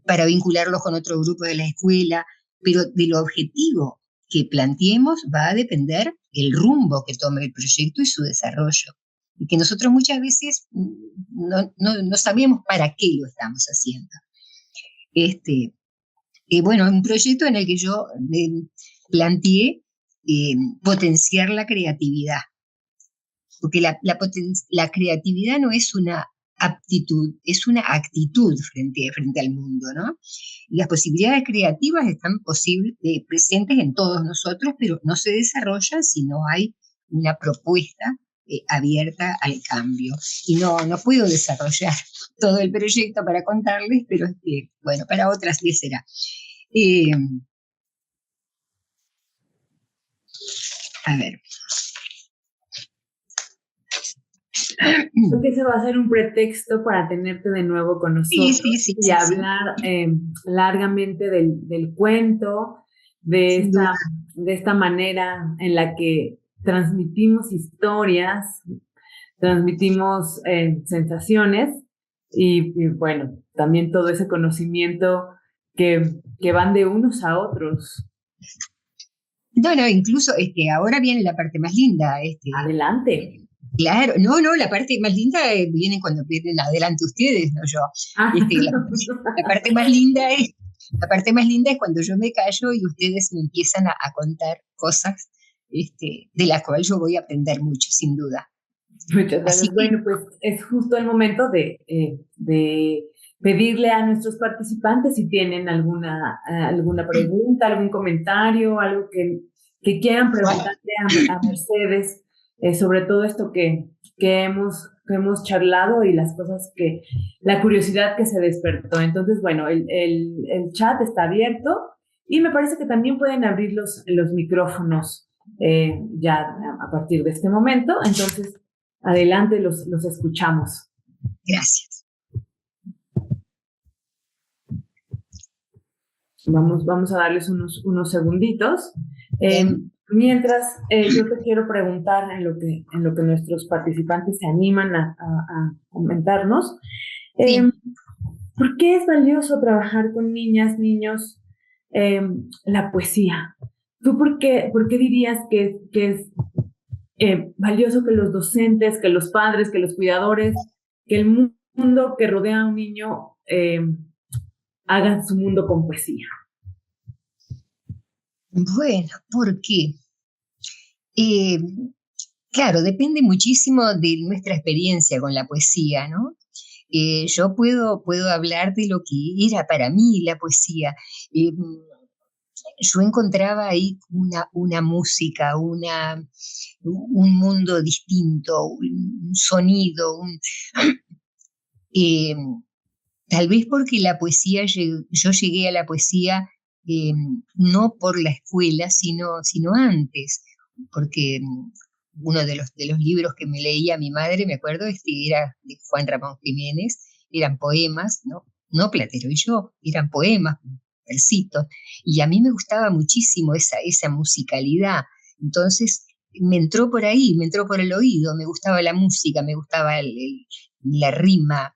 para vincularlos con otro grupo de la escuela, pero del objetivo que planteemos va a depender el rumbo que tome el proyecto y su desarrollo. Y que nosotros muchas veces no sabemos para qué lo estamos haciendo. Un proyecto en el que yo planteé potenciar la creatividad. Porque la creatividad no es una aptitud, es una actitud frente al mundo, ¿no? Y las posibilidades creativas están presentes en todos nosotros, pero no se desarrollan si no hay una propuesta abierta al cambio. Y no puedo desarrollar todo el proyecto para contarles, pero para otras les será. A ver. Creo que ese va a ser un pretexto para tenerte de nuevo con nosotros y hablar largamente del cuento, de esta manera en la que transmitimos historias, transmitimos sensaciones y bueno, también todo ese conocimiento que van de unos a otros. No, incluso ahora viene la parte más linda. Adelante. Claro, no, la parte más linda viene cuando vienen adelante ustedes, no yo. La parte más linda es cuando yo me callo y ustedes me empiezan a contar cosas de las cuales yo voy a aprender mucho, sin duda. Muchas gracias. Bueno, pues es justo el momento de pedirle a nuestros participantes si tienen alguna pregunta, algún comentario, algo que quieran preguntarle a Mercedes sobre todo esto que hemos charlado y las cosas la curiosidad que se despertó. Entonces, bueno, el chat está abierto y me parece que también pueden abrir los micrófonos ya a partir de este momento. Entonces, adelante, los escuchamos. Gracias. Vamos a darles unos segunditos. Mientras, yo te quiero preguntar en lo que nuestros participantes se animan a comentarnos. Sí. ¿Por qué es valioso trabajar con niñas, niños, la poesía? ¿Tú por qué dirías que es valioso que los docentes, que los padres, que los cuidadores, que el mundo que rodea a un niño hagan su mundo con poesía? Bueno, ¿por qué? Claro, depende muchísimo de nuestra experiencia con la poesía, ¿no? Yo puedo hablar de lo que era para mí la poesía. Yo encontraba ahí una música, un mundo distinto, un sonido, tal vez porque la poesía, yo llegué a la poesía no por la escuela, sino antes, porque uno de los libros que me leía mi madre, me acuerdo, era de Juan Ramón Jiménez, eran poemas, no Platero y yo, eran poemas, versitos, y a mí me gustaba muchísimo esa musicalidad. Entonces me entró por ahí, me entró por el oído, me gustaba la música, me gustaba la rima,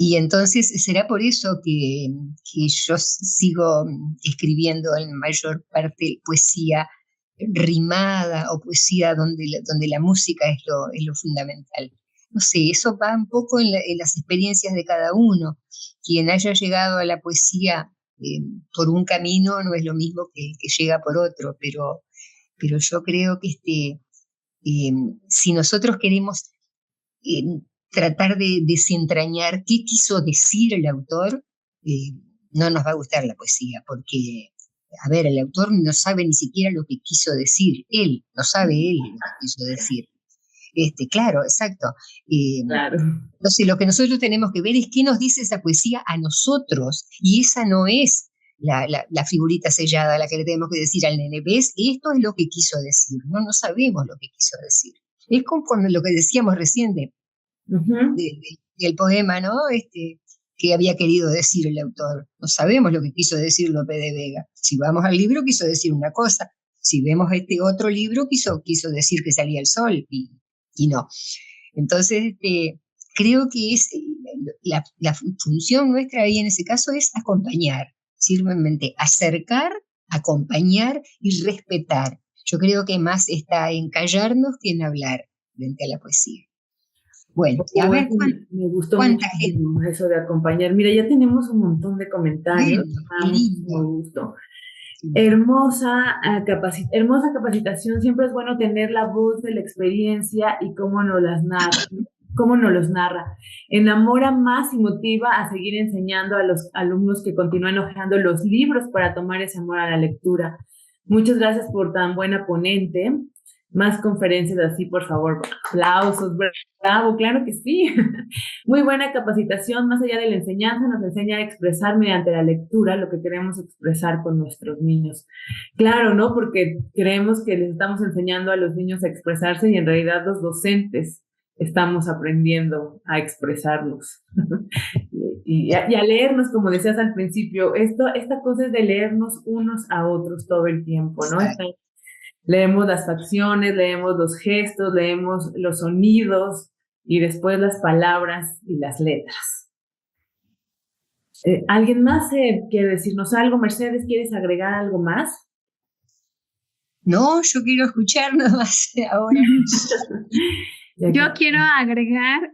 y entonces será por eso que yo sigo escribiendo en mayor parte poesía rimada o poesía donde la música es lo fundamental. No sé, eso va un poco en las experiencias de cada uno. Quien haya llegado a la poesía por un camino no es lo mismo que llega por otro, pero yo creo que si nosotros queremos tratar de desentrañar qué quiso decir el autor, no nos va a gustar la poesía, porque, a ver, el autor no sabe ni siquiera lo que quiso decir, él, no sabe él lo que quiso decir. Claro, exacto. Claro. Entonces, lo que nosotros tenemos que ver es qué nos dice esa poesía a nosotros, y esa no es la figurita sellada a la que le tenemos que decir al nene, ¿ves? Esto es lo que quiso decir, no sabemos lo que quiso decir. Es como lo que decíamos recién del poema, ¿no? Que había querido decir el autor. No sabemos lo que quiso decir Lope de Vega. Si vamos al libro, quiso decir una cosa. Si vemos este otro libro, quiso decir que salía el sol, y no. Entonces, creo que la función nuestra ahí en ese caso es acompañar, simplemente acercar, acompañar y respetar. Yo creo que más está en callarnos que en hablar frente a la poesía. Bueno, a ver, me gustó mucho eso de acompañar. Mira, ya tenemos un montón de comentarios. Me gustó. Hermosa capacitación. Siempre es bueno tener la voz de la experiencia y cómo nos los narra. Enamora más y motiva a seguir enseñando a los alumnos que continúan hojeando los libros para tomar ese amor a la lectura. Muchas gracias por tan buena ponente. Más conferencias así, por favor. Aplausos, bravo, claro que sí. Muy buena capacitación, más allá de la enseñanza, nos enseña a expresar mediante la lectura lo que queremos expresar con nuestros niños. Claro, ¿no? Porque creemos que les estamos enseñando a los niños a expresarse y en realidad los docentes estamos aprendiendo a expresarlos. y a leernos, como decías al principio, esta cosa es de leernos unos a otros todo el tiempo, ¿no? Leemos las facciones, leemos los gestos, leemos los sonidos y después las palabras y las letras. ¿Alguien más quiere decirnos algo? Mercedes, ¿quieres agregar algo más? No, yo quiero escuchar nada más ahora. Yo quiero agregar,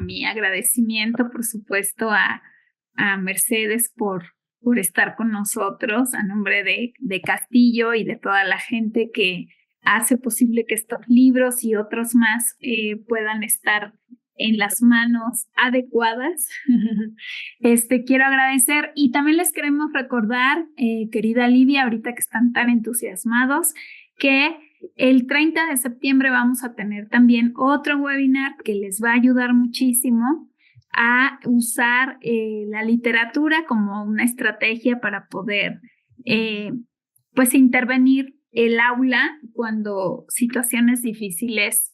mi agradecimiento, por supuesto, a Mercedes por estar con nosotros, a nombre de Castillo y de toda la gente que hace posible que estos libros y otros más puedan estar en las manos adecuadas. Quiero agradecer y también les queremos recordar, querida Lidia, ahorita que están tan entusiasmados, que el 30 de septiembre vamos a tener también otro webinar que les va a ayudar muchísimo a usar la literatura como una estrategia para poder pues intervenir el aula cuando situaciones difíciles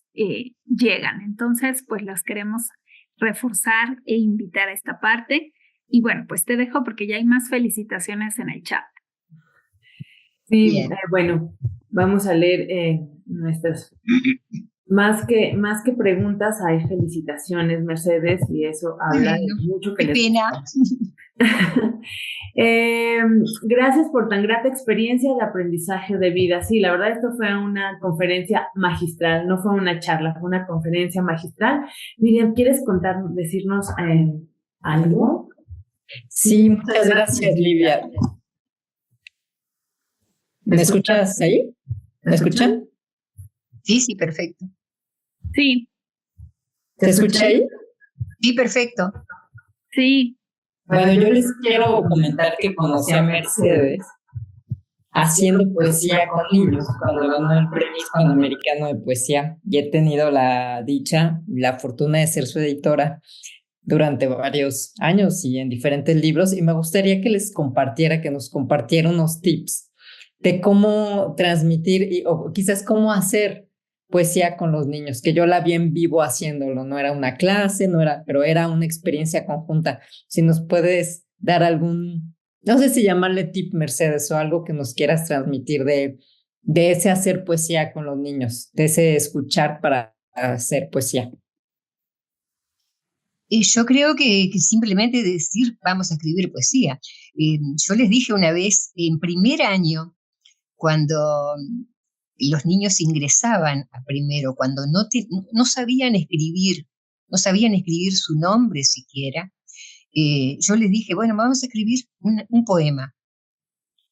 llegan. Entonces, pues las queremos reforzar e invitar a esta parte. Y bueno, pues te dejo porque ya hay más felicitaciones en el chat. Sí, bueno, vamos a leer nuestras... Más que preguntas, hay felicitaciones, Mercedes, y eso habla de mucho que qué les pena. Gracias por tan grata experiencia de aprendizaje de vida. Sí, la verdad esto fue una conferencia magistral, no fue una charla, fue una conferencia magistral. Miriam, ¿quieres decirnos algo? Sí, muchas gracias, Livia. ¿Me escuchas ahí? ¿Me escuchan? Sí, perfecto. Sí. ¿Se escucha ahí? Sí, perfecto. Sí. Bueno, yo les quiero comentar que conocí a Mercedes haciendo poesía con niños cuando ganó el Premio Hispanoamericano de Poesía, y he tenido la dicha y la fortuna de ser su editora durante varios años y en diferentes libros, y me gustaría que les compartiera, que nos compartiera unos tips de cómo transmitir o quizás cómo hacer poesía con los niños, que yo la vi en vivo haciéndolo, no era una clase, pero era una experiencia conjunta. Si nos puedes dar algún, no sé si llamarle tip, Mercedes, o algo que nos quieras transmitir de ese hacer poesía con los niños, de ese escuchar para hacer poesía. Yo creo que simplemente decir vamos a escribir poesía. Yo les dije una vez, en primer año, cuando los niños ingresaban a primero, cuando no sabían escribir su nombre siquiera, yo les dije, bueno, vamos a escribir un poema.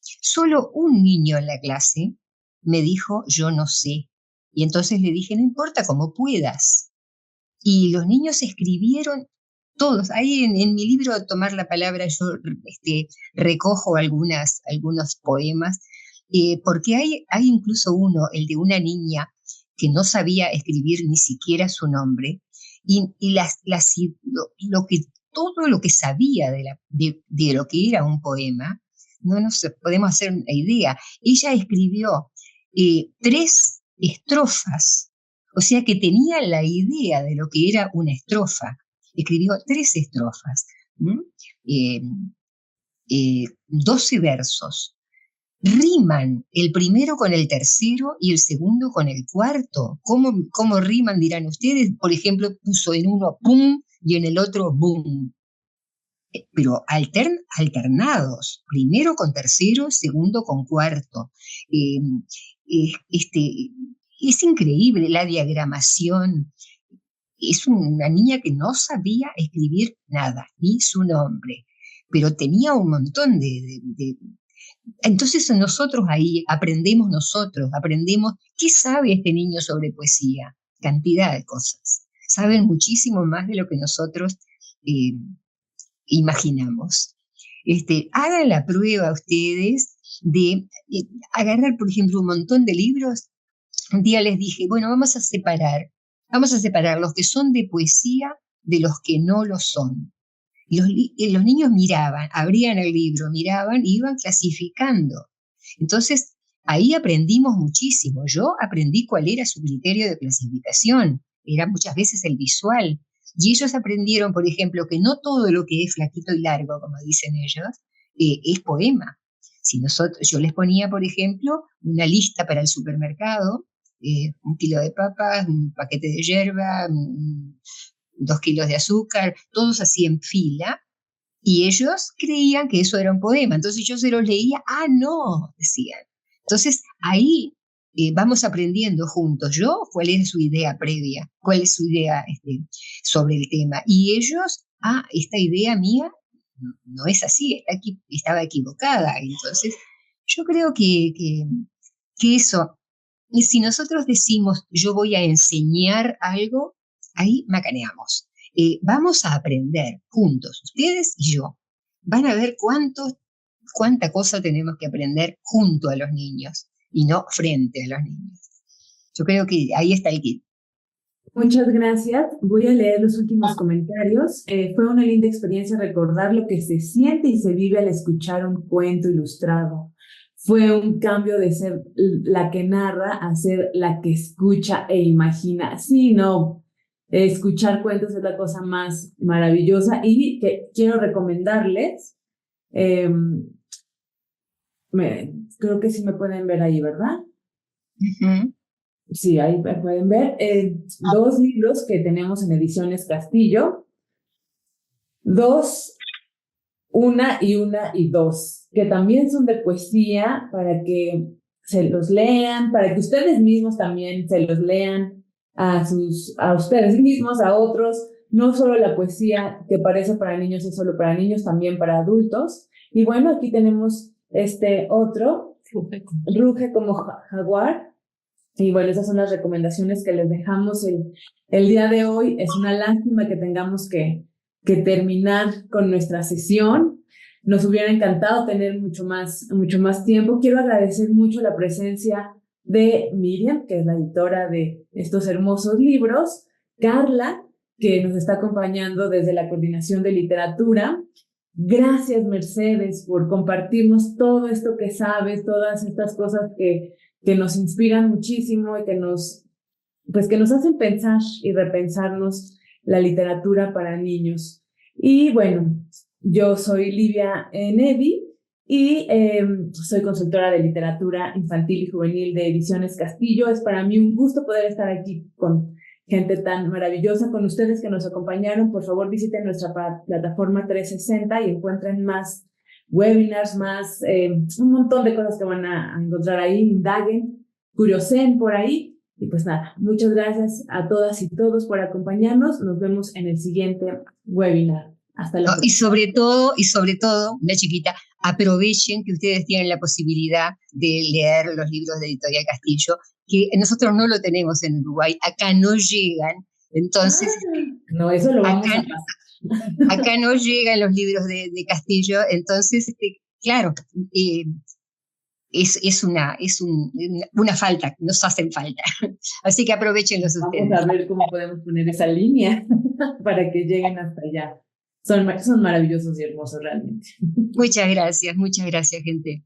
Solo un niño en la clase me dijo, yo no sé. Y entonces le dije, no importa, como puedas. Y los niños escribieron todos. Ahí en mi libro Tomar la Palabra yo recojo algunos poemas, porque hay incluso uno, el de una niña que no sabía escribir ni siquiera su nombre, y todo lo que sabía de lo que era un poema, no nos podemos hacer una idea. Ella escribió 3 estrofas, o sea que tenía la idea de lo que era una estrofa. Escribió 3 estrofas, 12 versos. Riman el primero con el tercero y el segundo con el cuarto. ¿Cómo riman, dirán ustedes? Por ejemplo, puso en uno pum y en el otro bum. Pero alternados, primero con tercero, segundo con cuarto. Es increíble la diagramación. Es una niña que no sabía escribir nada, ni su nombre, pero tenía un montón de... Entonces nosotros ahí aprendemos qué sabe este niño sobre poesía, cantidad de cosas. Saben muchísimo más de lo que nosotros imaginamos. Hagan la prueba ustedes de agarrar, por ejemplo, un montón de libros. Un día les dije, bueno, vamos a separar los que son de poesía de los que no lo son. Y los niños miraban, abrían el libro, miraban y iban clasificando. Entonces, ahí aprendimos muchísimo. Yo aprendí cuál era su criterio de clasificación. Era muchas veces el visual. Y ellos aprendieron, por ejemplo, que no todo lo que es flaquito y largo, como dicen ellos, es poema. Yo les ponía, por ejemplo, una lista para el supermercado, 1 kilo de papas, un paquete de yerba, 2 kilos de azúcar, todos así en fila, y ellos creían que eso era un poema. Entonces yo se los leía, no, decían. Entonces ahí vamos aprendiendo juntos. Yo, cuál es su idea previa, cuál es su idea sobre el tema, y ellos, esta idea mía no es así, estaba equivocada. Entonces yo creo que eso, y si nosotros decimos yo voy a enseñar algo, ahí macaneamos. Vamos a aprender juntos, ustedes y yo. Van a ver cuánta cosa tenemos que aprender junto a los niños y no frente a los niños. Yo creo que ahí está el kit. Muchas gracias. Voy a leer los últimos comentarios. Fue una linda experiencia recordar lo que se siente y se vive al escuchar un cuento ilustrado. Fue un cambio de ser la que narra a ser la que escucha e imagina. Sí, no, escuchar cuentos es la cosa más maravillosa y que quiero recomendarles. Creo que sí me pueden ver ahí, ¿verdad? Uh-huh. Sí, ahí pueden ver 2 libros que tenemos en Ediciones Castillo. 2, 1 y 2, que también son de poesía para que se los lean, para que ustedes mismos también se los lean a ustedes mismos, a otros. No solo la poesía que parece para niños es solo para niños, también para adultos. Y bueno, aquí tenemos este otro, Ruge como jaguar. Y bueno, esas son las recomendaciones que les dejamos el día de hoy. Es una lástima que tengamos que terminar con nuestra sesión. Nos hubiera encantado tener mucho más tiempo. Quiero agradecer mucho la presencia de Miriam, que es la editora de estos hermosos libros, Carla, que nos está acompañando desde la Coordinación de Literatura. Gracias, Mercedes, por compartirnos todo esto que sabes, todas estas cosas que nos inspiran muchísimo y que nos hacen pensar y repensarnos la literatura para niños. Y bueno, yo soy Livia Nevi y soy consultora de literatura infantil y juvenil de Ediciones Castillo. Es para mí un gusto poder estar aquí con gente tan maravillosa, con ustedes que nos acompañaron. Por favor, visiten nuestra plataforma 360 y encuentren más webinars, más un montón de cosas que van a encontrar ahí. Indaguen, curioseen por ahí. Y pues nada, muchas gracias a todas y todos por acompañarnos. Nos vemos en el siguiente webinar. Hasta la próxima. Y sobre todo, una chiquita, aprovechen que ustedes tienen la posibilidad de leer los libros de Editorial Castillo, que nosotros no lo tenemos en Uruguay, acá no llegan. Entonces, no, eso lo vamos a pasar. Acá no llegan los libros de Castillo, entonces, claro, es una falta, nos hacen falta. Así que aprovechenlos ustedes. Vamos a ver cómo podemos poner esa línea para que lleguen hasta allá. Son maravillosos y hermosos realmente. Muchas gracias, gente.